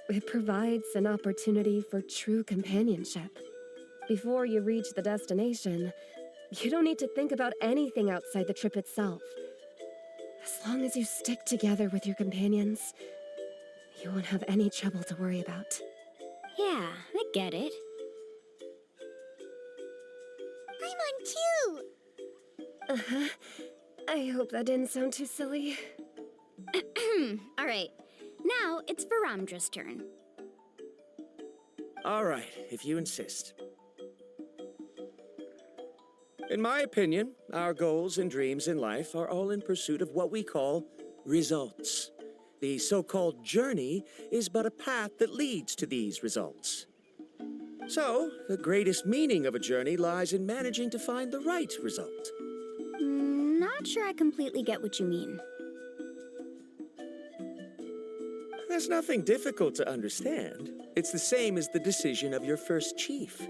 it provides an opportunity for true companionship. Before you reach the destination, you don't need to think about anything outside the trip itself. As long as you stick together with your companions, you won't have any trouble to worry about. Yeah, I get it. I'm on too. Uh-huh. I hope that didn't sound too silly. All right, now it's Varamdra's turn. All right, if you insist. In my opinion, our goals and dreams in life are all in pursuit of what we call results. The so-called journey is but a path that leads to these results. So, the greatest meaning of a journey lies in managing to find the right result. Not sure I completely get what you mean. There's nothing difficult to understand. It's the same as the decision of your first chief.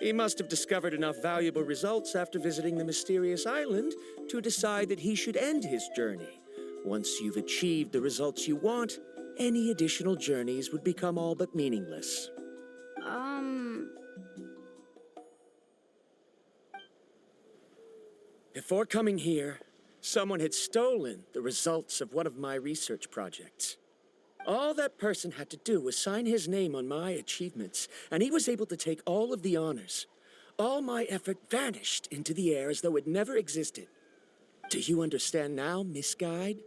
He must have discovered enough valuable results after visiting the mysterious island to decide that he should end his journey. Once you've achieved the results you want, any additional journeys would become all but meaningless. Before coming here, someone had stolen the results of one of my research projects. All that person had to do was sign his name on my achievements, and he was able to take all of the honors. All my effort vanished into the air as though it never existed. Do you understand now, Miss Guide?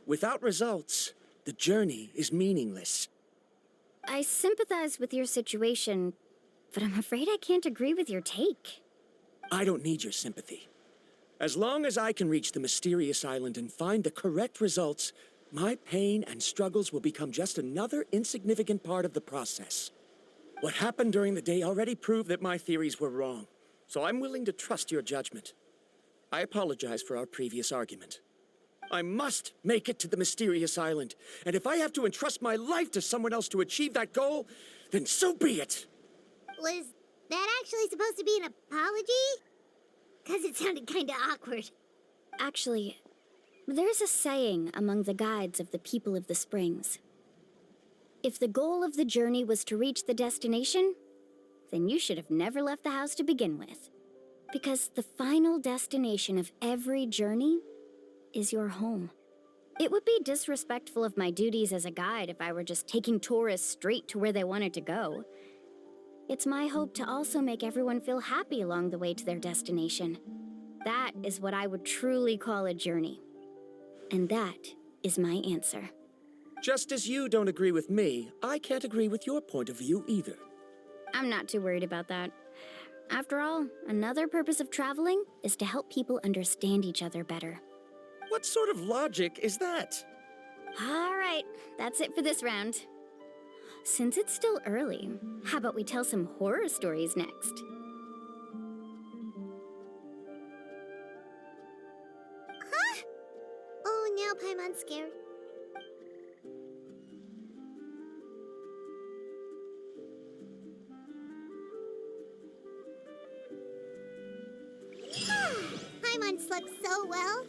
Without results, the journey is meaningless. I sympathize with your situation, but I'm afraid I can't agree with your take. I don't need your sympathy. As long as I can reach the mysterious island and find the correct results, my pain and struggles will become just another insignificant part of the process. What happened during the day already proved that my theories were wrong, so I'm willing to trust your judgment. I apologize for our previous argument. I must make it to the mysterious island, and if I have to entrust my life to someone else to achieve that goal, then so be it. Was that actually supposed to be an apology? Because it sounded kinda awkward. Actually, there's a saying among the guides of the people of the springs. If the goal of the journey was to reach the destination, then you should have never left the house to begin with. Because the final destination of every journey is your home. It would be disrespectful of my duties as a guide if I were just taking tourists straight to where they wanted to go. It's my hope to also make everyone feel happy along the way to their destination. That is what I would truly call a journey. And that is my answer. Just as you don't agree with me, I can't agree with your point of view either. I'm not too worried about that. After all, another purpose of traveling is to help people understand each other better. What sort of logic is that? All right, that's it for this round. Since it's still early, how about we tell some horror stories next? Huh? Oh, now Paimon's scared. Paimon slept so well.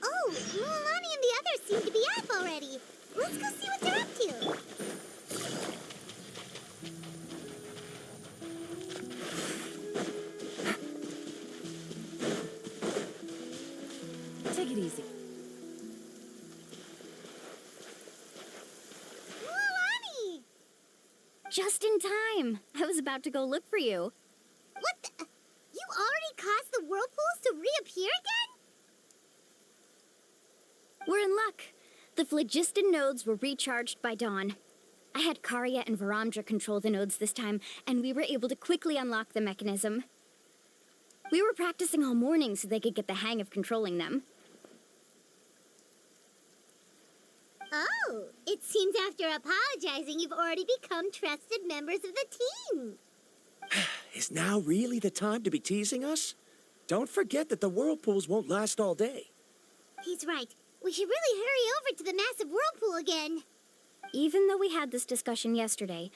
Oh, Mualani and the others seem to be up already. Let's go see what they're up to. Take it easy. Mualani! Just in time. I was about to go look for you. What the? You already caused the whirlpools to reappear again? We're in luck. The phlogiston nodes were recharged by dawn. I had Karya and Varamdra control the nodes this time, and we were able to quickly unlock the mechanism. We were practicing all morning so they could get the hang of controlling them. Oh, it seems after apologizing, you've already become trusted members of the team. Is now really the time to be teasing us? Don't forget that the whirlpools won't last all day. He's right. We should really hurry over to the massive whirlpool again. Even though we had this discussion yesterday,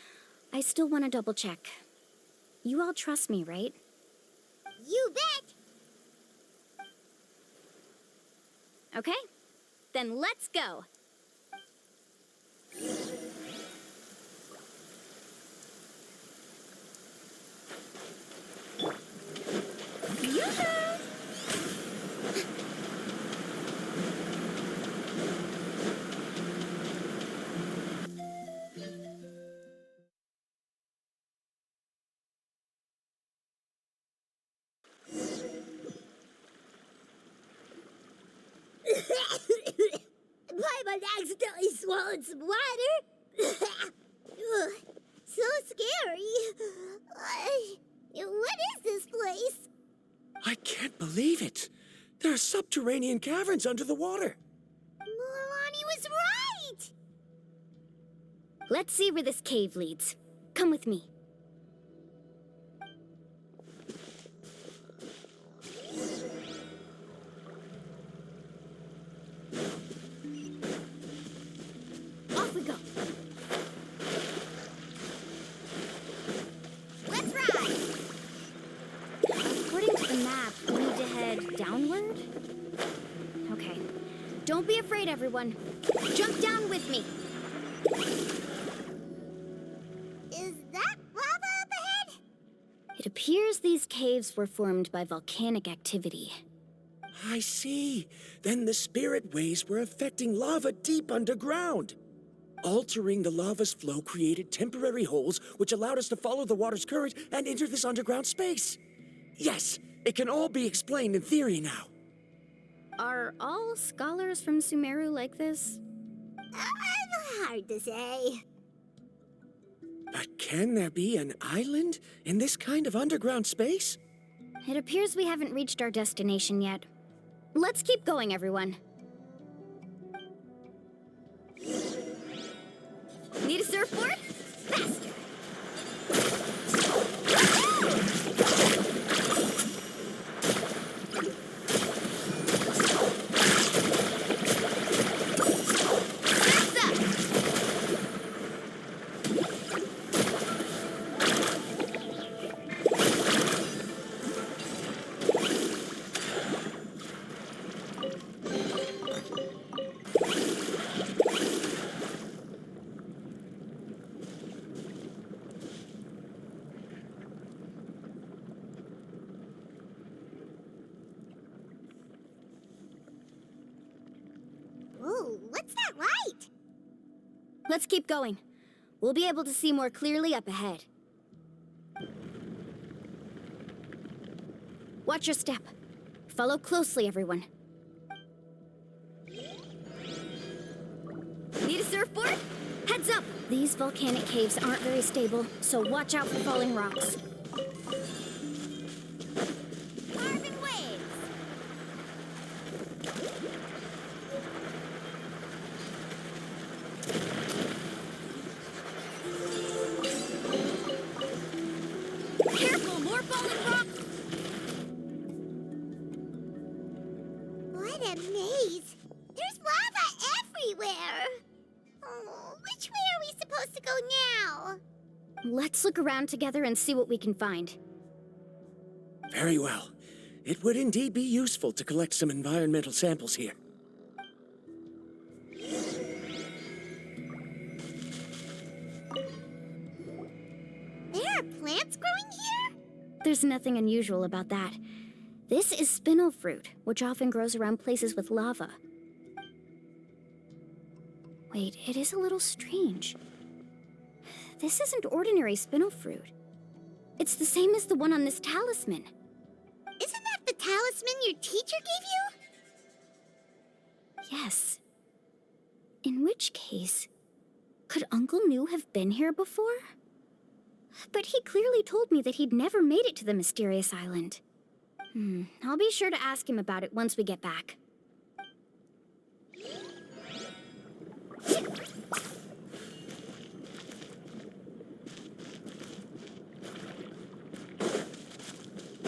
I still want to double check. You all trust me, right? You bet! Okay, then let's go. Yoo-hoo! Paimon accidentally swallowed some water. Ugh, so scary. What is this place? I can't believe it. There are subterranean caverns under the water. Mualani was right! Let's see where this cave leads. Come with me. Off we go. Let's ride! According to the map, we need to head downward? Okay. Don't be afraid, everyone. Jump down with me. Is that lava up ahead? It appears these caves were formed by volcanic activity. I see. Then the spirit waves were affecting lava deep underground. Altering the lava's flow created temporary holes which allowed us to follow the water's current and enter this underground space. Yes, it can all be explained in theory now. Are all scholars from Sumeru like this? Hard to say. But can there be an island in this kind of underground space? It appears we haven't reached our destination yet. Let's keep going, everyone. Need a surfboard? Faster! Ooh, what's that light? Let's keep going. We'll be able to see more clearly up ahead. Watch your step. Follow closely, everyone. Need a surfboard? Heads up! These volcanic caves aren't very stable, so watch out for falling rocks. Carving waves! Careful, more falling rocks! What a maze! There's lava everywhere! Oh, which way are we supposed to go now? Let's look around together and see what we can find. Very well. It would indeed be useful to collect some environmental samples here. There are plants growing here? There's nothing unusual about that. This is spinel fruit, which often grows around places with lava. Wait, it is a little strange. This isn't ordinary spinel fruit. It's the same as the one on this talisman. Isn't that the talisman your teacher gave you? Yes. In which case, could Uncle New have been here before? But he clearly told me that he'd never made it to the mysterious island. I'll be sure to ask him about it once we get back.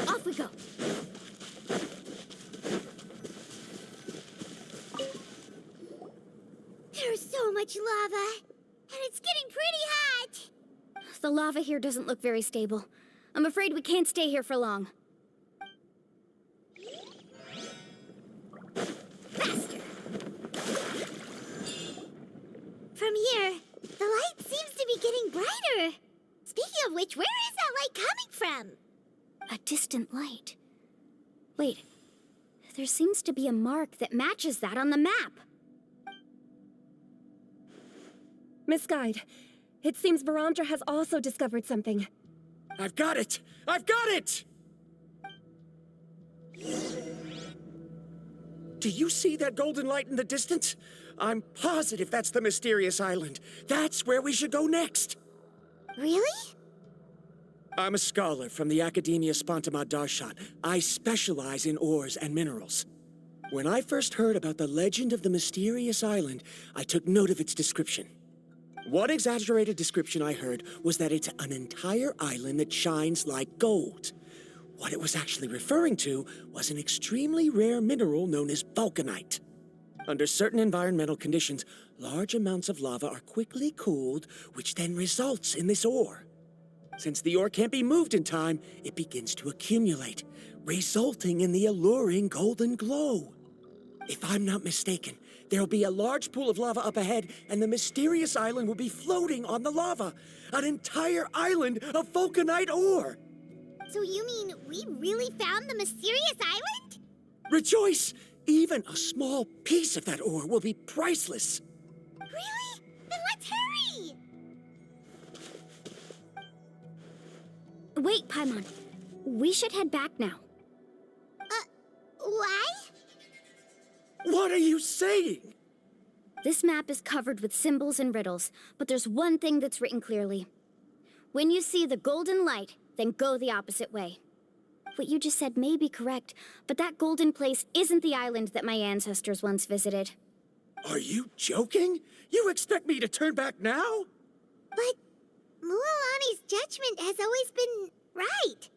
Off we go. There's so much lava, and it's getting pretty hot. The lava here doesn't look very stable. I'm afraid we can't stay here for long. Faster. From here, the light seems to be getting brighter. Speaking of which, where is that light coming from? A distant light. Wait, there seems to be a mark that matches that on the map. Miss Guide, it seems Varamdra has also discovered something. I've got it! I've got it! Do you see that golden light in the distance? I'm positive that's the mysterious island. That's where we should go next. Really? I'm a scholar from the Academia Spontima Darshan. I specialize in ores and minerals. When I first heard about the legend of the mysterious island, I took note of its description. One exaggerated description I heard was that it's an entire island that shines like gold. What it was actually referring to was an extremely rare mineral known as vulcanite. Under certain environmental conditions, large amounts of lava are quickly cooled, which then results in this ore. Since the ore can't be moved in time, it begins to accumulate, resulting in the alluring golden glow. If I'm not mistaken, there'll be a large pool of lava up ahead, and the mysterious island will be floating on the lava. An entire island of vulcanite ore! So you mean we really found the mysterious island? Rejoice! Even a small piece of that ore will be priceless. Really? Then let's hurry! Wait, Paimon. We should head back now. Why? What are you saying? This map is covered with symbols and riddles, but there's one thing that's written clearly. When you see the golden light, then go the opposite way. What you just said may be correct, but that golden place isn't the island that my ancestors once visited. Are you joking? You expect me to turn back now? But Mualani's judgment has always been right.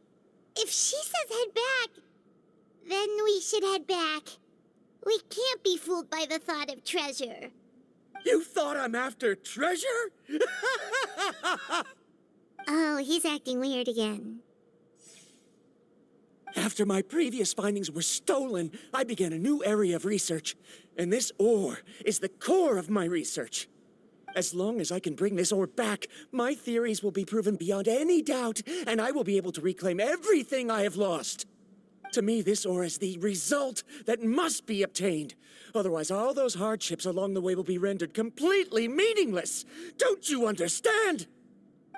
If she says head back, then we should head back. We can't be fooled by the thought of treasure. You thought I'm after treasure? Oh, he's acting weird again. After my previous findings were stolen, I began a new area of research. And this ore is the core of my research. As long as I can bring this ore back, my theories will be proven beyond any doubt, and I will be able to reclaim everything I have lost. To me, this ore is the result that must be obtained. Otherwise, all those hardships along the way will be rendered completely meaningless. Don't you understand?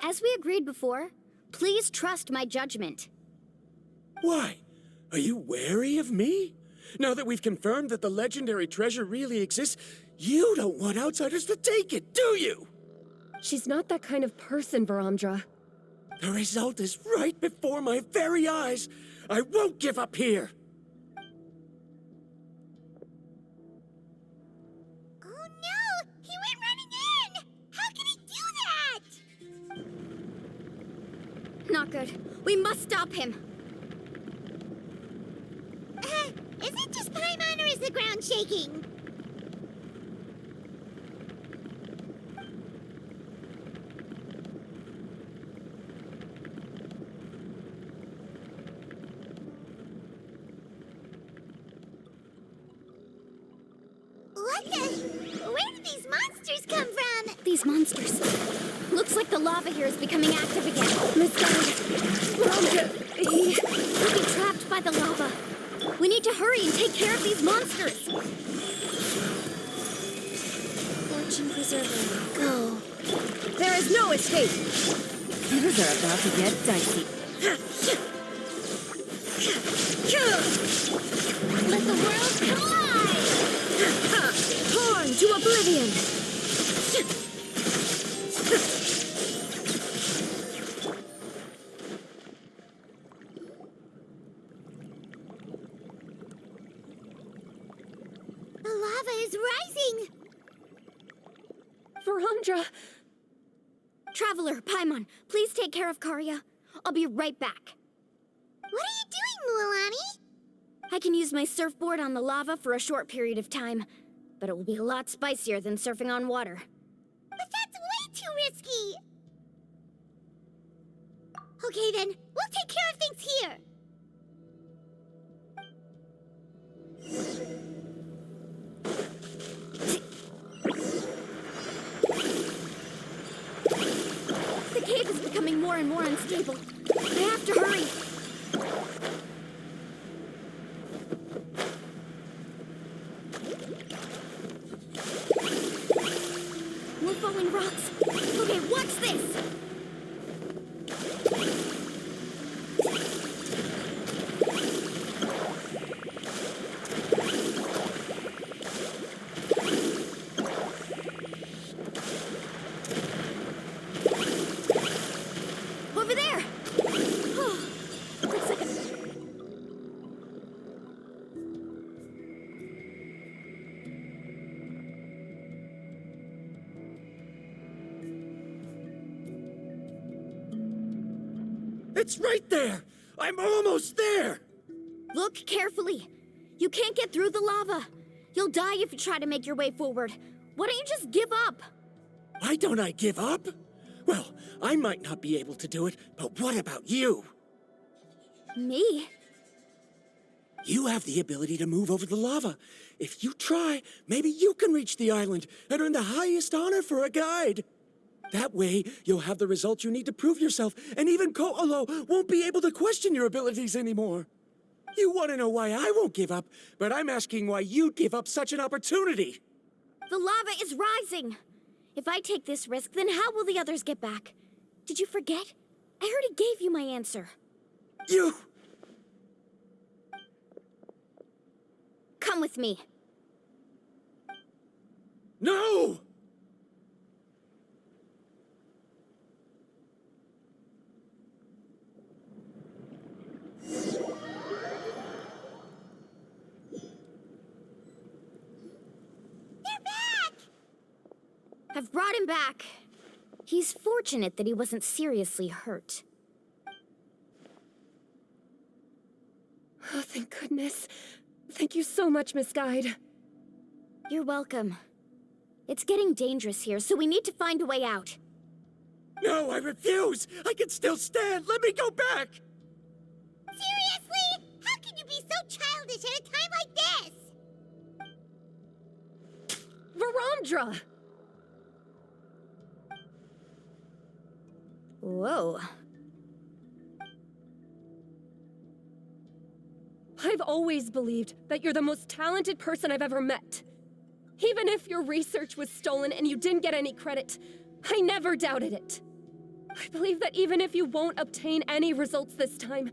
As we agreed before, please trust my judgment. Why? Are you wary of me? Now that we've confirmed that the legendary treasure really exists, you don't want outsiders to take it, do you? She's not that kind of person, Varamdra. The result is right before my very eyes. I won't give up here. Oh no! He went running in! How can he do that? Not good. We must stop him. Is it just Paimon or is the ground shaking? What the? Where did these monsters come from? These monsters. Looks like the lava here is becoming active again. He... We'll be trapped by the lava. We need to hurry and take care of these monsters. Fortune preserver, go. There is no escape! Things are about to get dicey. Let the world collide! Torn to oblivion! The lava is rising! Varamdra! Traveler, Paimon, please take care of Karya. I'll be right back. What are you doing, Mualani? I can use my surfboard on the lava for a short period of time, but it will be a lot spicier than surfing on water. But that's way too risky! Okay then, we'll take care of things here! The cave is becoming more and more unstable. I have to hurry. More falling rocks. Okay, watch this! Over there! Looks like a... It's right there! I'm almost there! Look carefully. You can't get through the lava. You'll die if you try to make your way forward. Why don't you just give up? Why don't I give up? Well, I might not be able to do it, but what about you? Me? You have the ability to move over the lava. If you try, maybe you can reach the island and earn the highest honor for a guide. That way, you'll have the results you need to prove yourself, and even Ko'olo won't be able to question your abilities anymore. You want to know why I won't give up, but I'm asking why you'd give up such an opportunity. The lava is rising. If I take this risk, then how will the others get back? Did you forget? I already gave you my answer. You... Come with me. No! I've brought him back. He's fortunate that he wasn't seriously hurt. Oh, thank goodness. Thank you so much, Miss Guide. You're welcome. It's getting dangerous here, so we need to find a way out. No, I refuse! I can still stand! Let me go back! Seriously? How can you be so childish at a time like this? Veramdra! Whoa. I've always believed that you're the most talented person I've ever met. Even if your research was stolen and you didn't get any credit, I never doubted it. I believe that even if you won't obtain any results this time,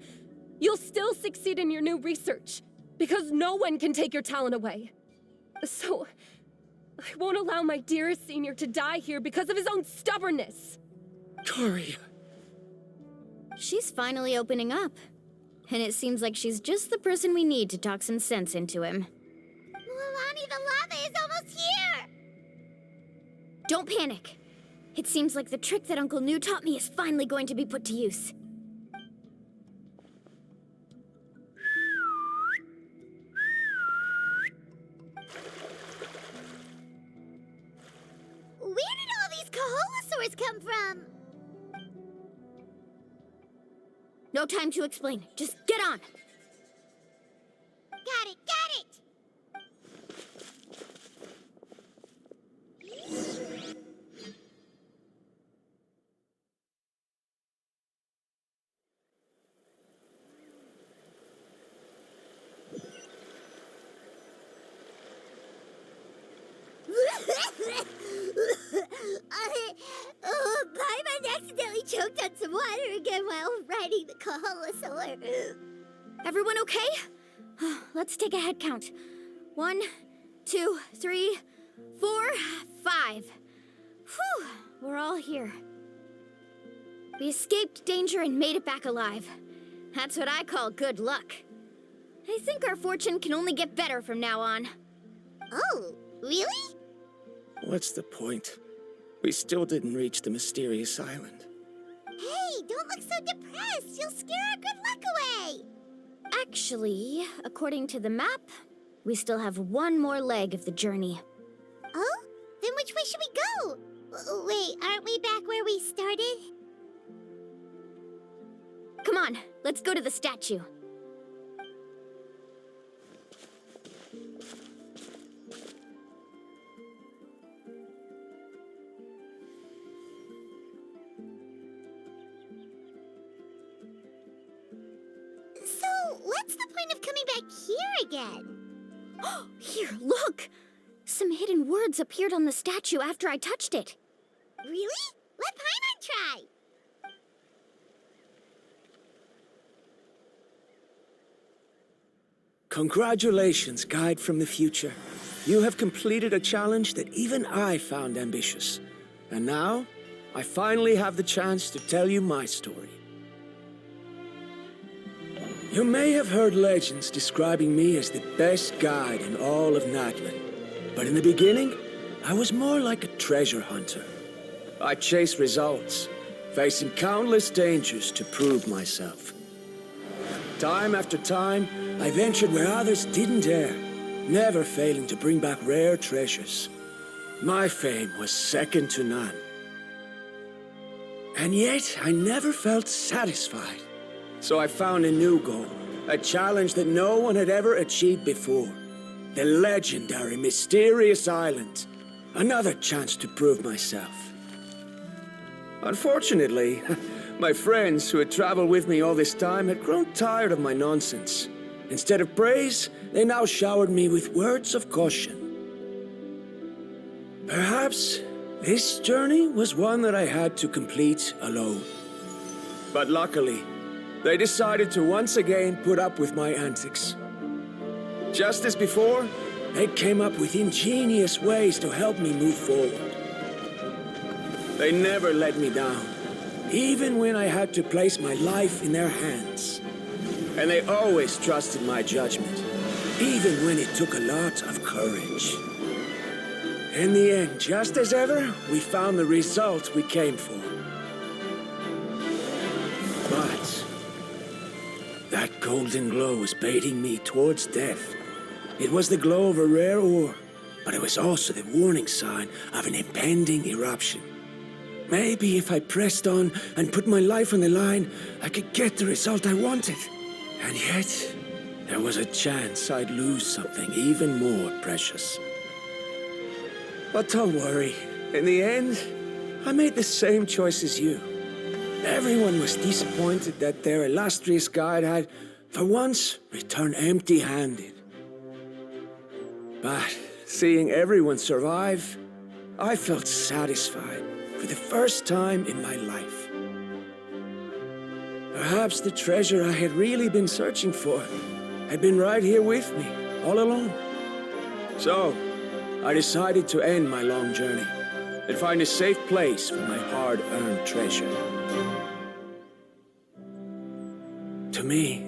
you'll still succeed in your new research, because no one can take your talent away. So, I won't allow my dearest senior to die here because of his own stubbornness. Kari. She's finally opening up. And it seems like she's just the person we need to talk some sense into him. Mualani, the lava is almost here! Don't panic. It seems like the trick that Uncle New taught me is finally going to be put to use. Where did all these Kaholosaurs come from? No time to explain. Just get on. Got it, got it! Paimon accidentally choked on some water again while riding the Kaholosaur. Everyone okay? Let's take a head count. 1, 2, 3, 4, 5. Whew, we're all here. We escaped danger and made it back alive. That's what I call good luck. I think our fortune can only get better from now on. Oh, really? What's the point? We still didn't reach the mysterious island. Hey, don't look so depressed. You'll scare our good luck away. Actually, according to the map, we still have one more leg of the journey. Oh? Then which way should we go? Wait, aren't we back where we started? Come on, let's go to the statue. So, what's the point of coming back here again? Here, look! Some hidden words appeared on the statue after I touched it. Really? Let Paimon try. Congratulations, guide from the future. You have completed a challenge that even I found ambitious. And now, I finally have the chance to tell you my story. You may have heard legends describing me as the best guide in all of Natlan. But in the beginning, I was more like a treasure hunter. I chased results, facing countless dangers to prove myself. Time after time, I ventured where others didn't dare, never failing to bring back rare treasures. My fame was second to none. And yet, I never felt satisfied. So I found a new goal, a challenge that no one had ever achieved before. The legendary Mysterious Island. Another chance to prove myself. Unfortunately, my friends who had traveled with me all this time had grown tired of my nonsense. Instead of praise, they now showered me with words of caution. Perhaps this journey was one that I had to complete alone. But luckily, they decided to once again put up with my antics. Just as before, they came up with ingenious ways to help me move forward. They never let me down, even when I had to place my life in their hands. And they always trusted my judgment, even when it took a lot of courage. In the end, just as ever, we found the result we came for. But that golden glow was baiting me towards death. It was the glow of a rare ore, but it was also the warning sign of an impending eruption. Maybe if I pressed on and put my life on the line, I could get the result I wanted. And yet, there was a chance I'd lose something even more precious. But don't worry. In the end, I made the same choice as you. Everyone was disappointed that their illustrious guide had, for once, returned empty-handed. But seeing everyone survive, I felt satisfied for the first time in my life. Perhaps the treasure I had really been searching for had been right here with me, all along. So, I decided to end my long journey and find a safe place for my hard-earned treasure. To me,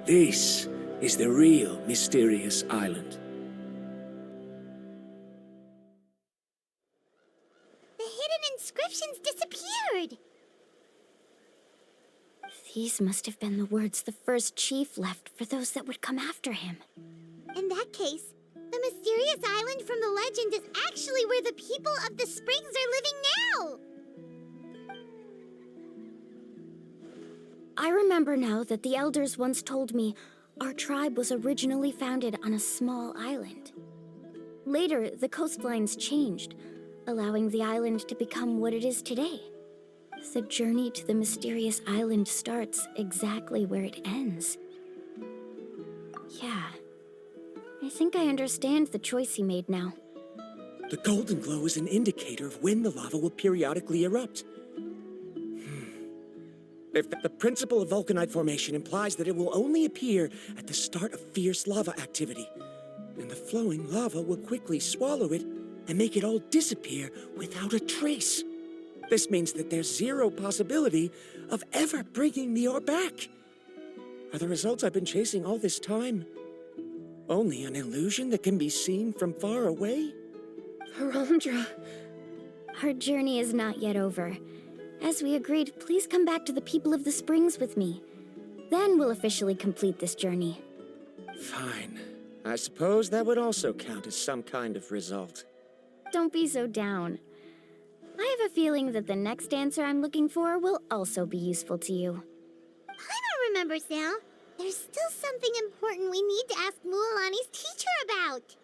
this is the real mysterious island. The hidden inscriptions disappeared! These must have been the words the first chief left for those that would come after him. In that case, the mysterious island from the legend is actually where the people of the springs are living now! I remember now that the elders once told me our tribe was originally founded on a small island. Later, the coastlines changed, allowing the island to become what it is today. The journey to the mysterious island starts exactly where it ends. Yeah, I think I understand the choice he made now. The golden glow is an indicator of when the lava will periodically erupt. If the principle of vulcanite formation implies that it will only appear at the start of fierce lava activity, and the flowing lava will quickly swallow it and make it all disappear without a trace. This means that there's zero possibility of ever bringing the ore back. Are the results I've been chasing all this time only an illusion that can be seen from far away? Harondra. Our journey is not yet over. As we agreed, please come back to the people of the springs with me. Then we'll officially complete this journey. Fine. I suppose that would also count as some kind of result. Don't be so down. I have a feeling that the next answer I'm looking for will also be useful to you. Paimon remembers now. There's still something important we need to ask Mualani's teacher about.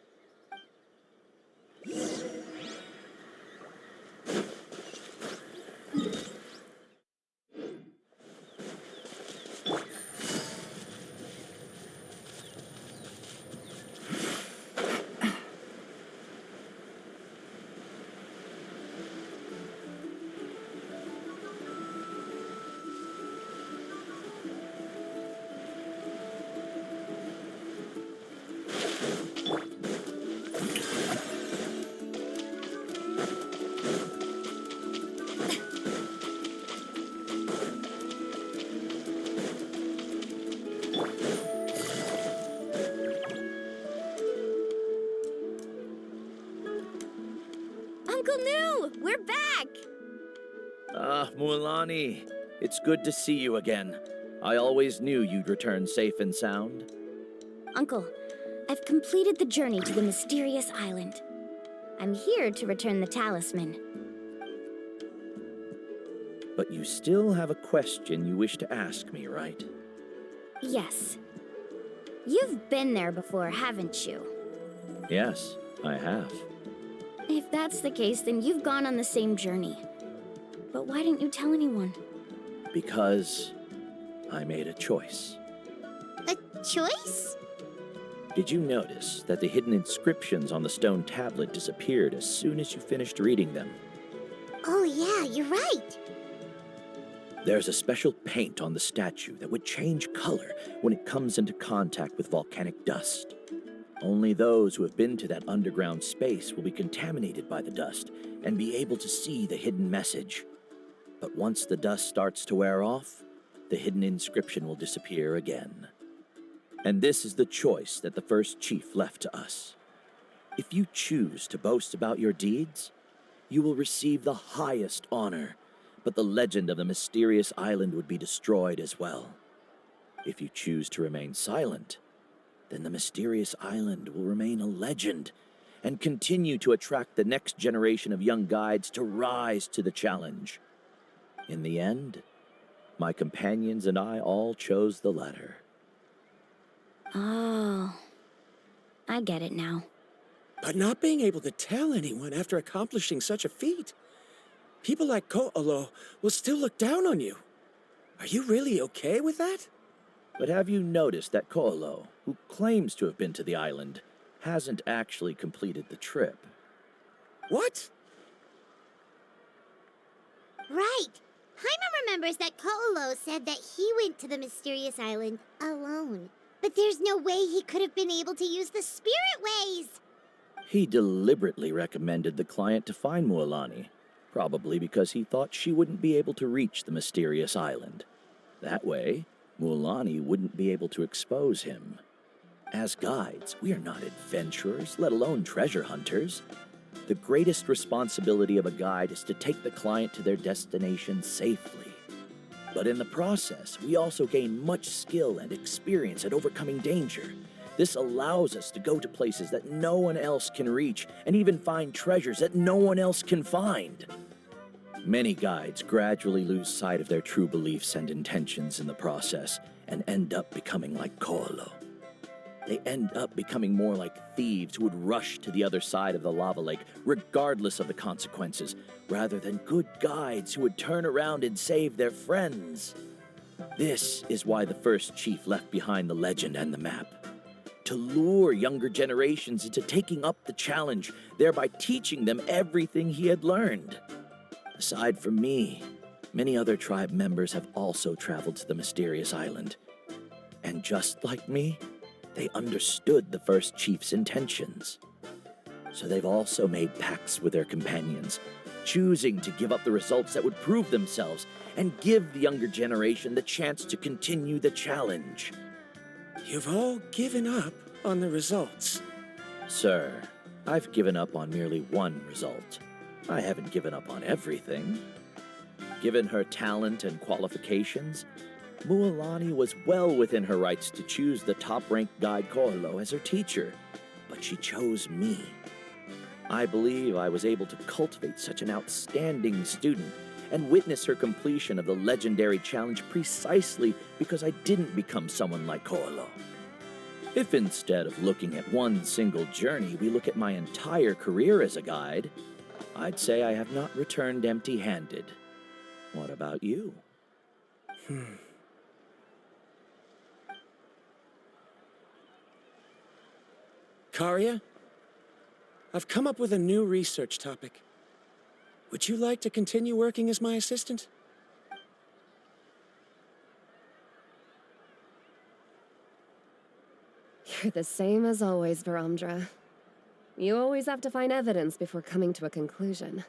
Uncle New, we're back! Ah, Mualani, it's good to see you again. I always knew you'd return safe and sound. Uncle, I've completed the journey to the mysterious island. I'm here to return the talisman. But you still have a question you wish to ask me, right? Yes. You've been there before, haven't you? Yes, I have. If that's the case, then you've gone on the same journey. But why didn't you tell anyone? Because I made a choice. A choice? Did you notice that the hidden inscriptions on the stone tablet disappeared as soon as you finished reading them? Oh yeah, you're right. There's a special paint on the statue that would change color when it comes into contact with volcanic dust. Only those who have been to that underground space will be contaminated by the dust and be able to see the hidden message. But once the dust starts to wear off, the hidden inscription will disappear again. And this is the choice that the first chief left to us. If you choose to boast about your deeds, you will receive the highest honor, but the legend of the mysterious island would be destroyed as well. If you choose to remain silent, then the mysterious island will remain a legend and continue to attract the next generation of young guides to rise to the challenge. In the end, my companions and I all chose the latter. Oh, I get it now. But not being able to tell anyone after accomplishing such a feat. People like Ko'olo will still look down on you. Are you really okay with that? But have you noticed that Ko'olo, who claims to have been to the island, hasn't actually completed the trip? What? Right. Paimon remembers that Ko'olo said that he went to the mysterious island alone. But there's no way he could have been able to use the spirit ways. He deliberately recommended the client to find Mualani, probably because he thought she wouldn't be able to reach the mysterious island. That way, Mualani wouldn't be able to expose him. As guides, we are not adventurers, let alone treasure hunters. The greatest responsibility of a guide is to take the client to their destination safely. But in the process, we also gain much skill and experience at overcoming danger. This allows us to go to places that no one else can reach, and even find treasures that no one else can find. Many guides gradually lose sight of their true beliefs and intentions in the process, and end up becoming like Ko'olo. They end up becoming more like thieves who would rush to the other side of the lava lake, regardless of the consequences, rather than good guides who would turn around and save their friends. This is why the first chief left behind the legend and the map. To lure younger generations into taking up the challenge, thereby teaching them everything he had learned. Aside from me, many other tribe members have also traveled to the mysterious island. And just like me, they understood the first chief's intentions. So they've also made pacts with their companions, choosing to give up the results that would prove themselves and give the younger generation the chance to continue the challenge. You've all given up on the results. Sir, I've given up on merely one result. I haven't given up on everything. Given her talent and qualifications, Mualani was well within her rights to choose the top-ranked guide Ko'olo as her teacher, but she chose me. I believe I was able to cultivate such an outstanding student and witness her completion of the legendary challenge precisely because I didn't become someone like Ko'olo. If instead of looking at one single journey, we look at my entire career as a guide, I'd say I have not returned empty-handed. What about you? Karia, I've come up with a new research topic. Would you like to continue working as my assistant? You're the same as always, Varamdra. You always have to find evidence before coming to a conclusion.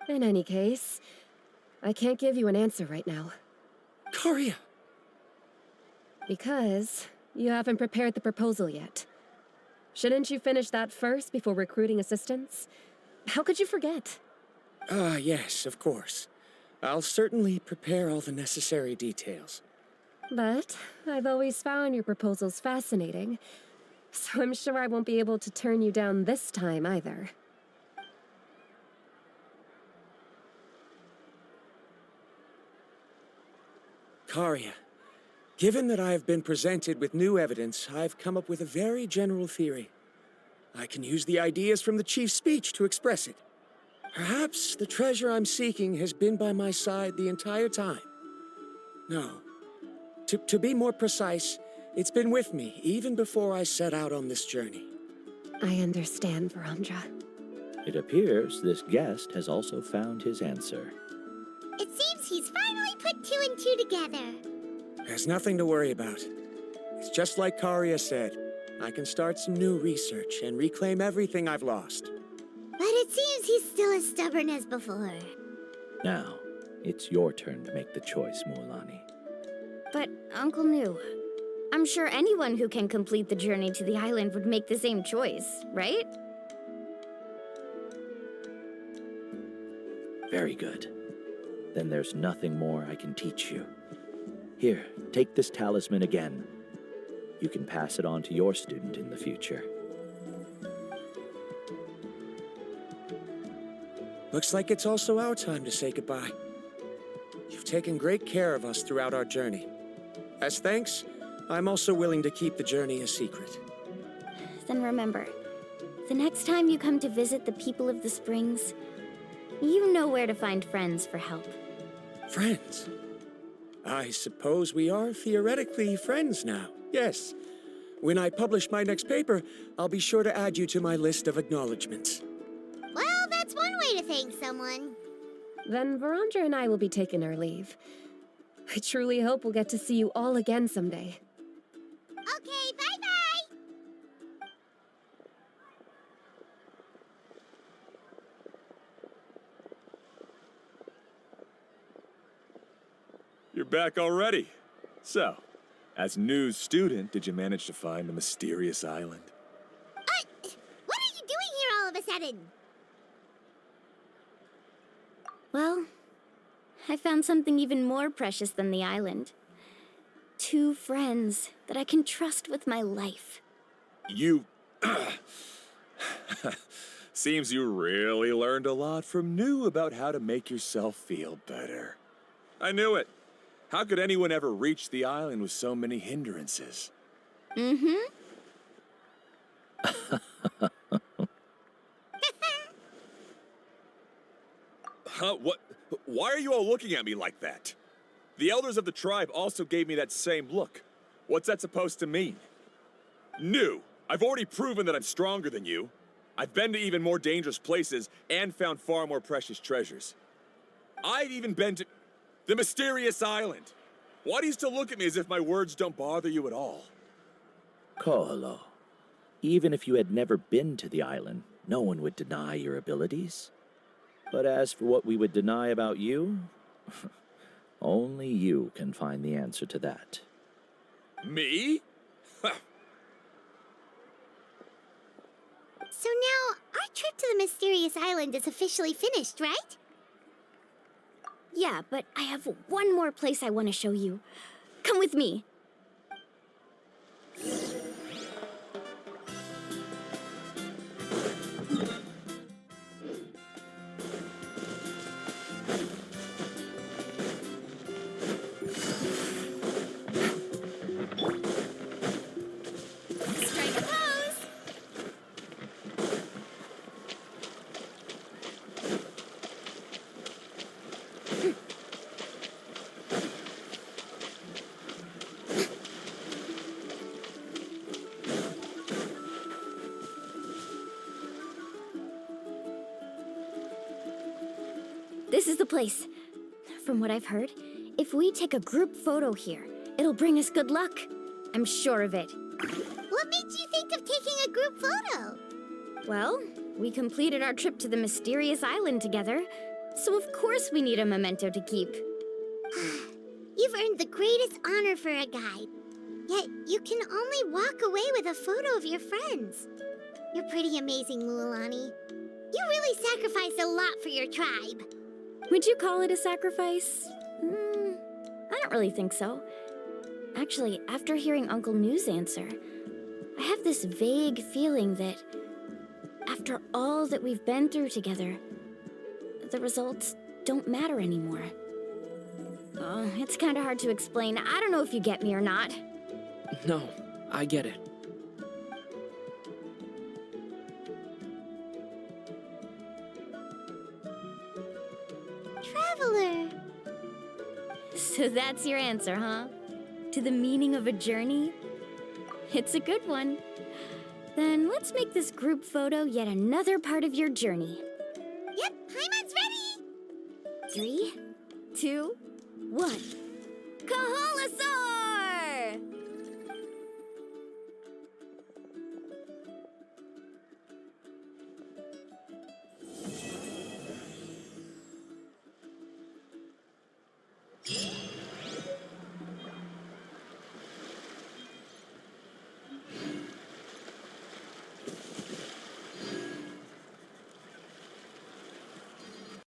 In any case, I can't give you an answer right now. Karia! Because you haven't prepared the proposal yet. Shouldn't you finish that first before recruiting assistants? How could you forget? Yes, of course. I'll certainly prepare all the necessary details. But I've always found your proposals fascinating, so I'm sure I won't be able to turn you down this time either. Karia, given that I have been presented with new evidence, I've come up with a very general theory. I can use the ideas from the chief's speech to express it. Perhaps the treasure I'm seeking has been by my side the entire time. No. To be more precise, it's been with me even before I set out on this journey. I understand, Varamdra. It appears this guest has also found his answer. It seems he's finally put two and two together. There's nothing to worry about. It's just like Karia said. I can start some new research and reclaim everything I've lost. But it seems he's still as stubborn as before. Now, it's your turn to make the choice, Mualani. But, Uncle New, I'm sure anyone who can complete the journey to the island would make the same choice, right? Very good. Then there's nothing more I can teach you. Here, take this talisman again. You can pass it on to your student in the future. Looks like it's also our time to say goodbye. You've taken great care of us throughout our journey. As thanks, I'm also willing to keep the journey a secret. Then remember, the next time you come to visit the people of the Springs, you know where to find friends for help. Friends? I suppose we are theoretically friends now, yes. When I publish my next paper, I'll be sure to add you to my list of acknowledgements. Well, that's one way to thank someone. Then Verandra and I will be taking our leave. I truly hope we'll get to see you all again someday. Okay, bye-bye! You're back already. So, as new student, did you manage to find the mysterious island? What are you doing here all of a sudden? Well, I found something even more precious than the island. 2 friends that I can trust with my life. You... Seems you really learned a lot from New about how to make yourself feel better. I knew it. How could anyone ever reach the island with so many hindrances? Mm-hmm. Huh? What? Why are you all looking at me like that? The elders of the tribe also gave me that same look. What's that supposed to mean? New, I've already proven that I'm stronger than you. I've been to even more dangerous places and found far more precious treasures. I've even been to the mysterious island. Why do you still look at me as if my words don't bother you at all? Ko'olo, even if you had never been to the island, no one would deny your abilities. But as for what we would deny about you, only you can find the answer to that. Me? So now, our trip to the mysterious island is officially finished, right? Yeah, but I have one more place I want to show you. Come with me. Strike a pose. This is the place. From what I've heard, if we take a group photo here, it'll bring us good luck. I'm sure of it. What made you think of taking a group photo? Well, we completed our trip to the mysterious island together, so of course we need a memento to keep. You've earned the greatest honor for a guide. Yet, you can only walk away with a photo of your friends. You're pretty amazing, Mualani. You really sacrificed a lot for your tribe. Would you call it a sacrifice? I don't really think so. Actually, after hearing Uncle New's answer, I have this vague feeling that after all that we've been through together, the results don't matter anymore. It's kind of hard to explain. I don't know if you get me or not. No, I get it. Traveler. So that's your answer, huh? To the meaning of a journey? It's a good one. Then let's make this group photo yet another part of your journey. Yep, Paimon's ready. 3, 2, 1. Kaholasaur!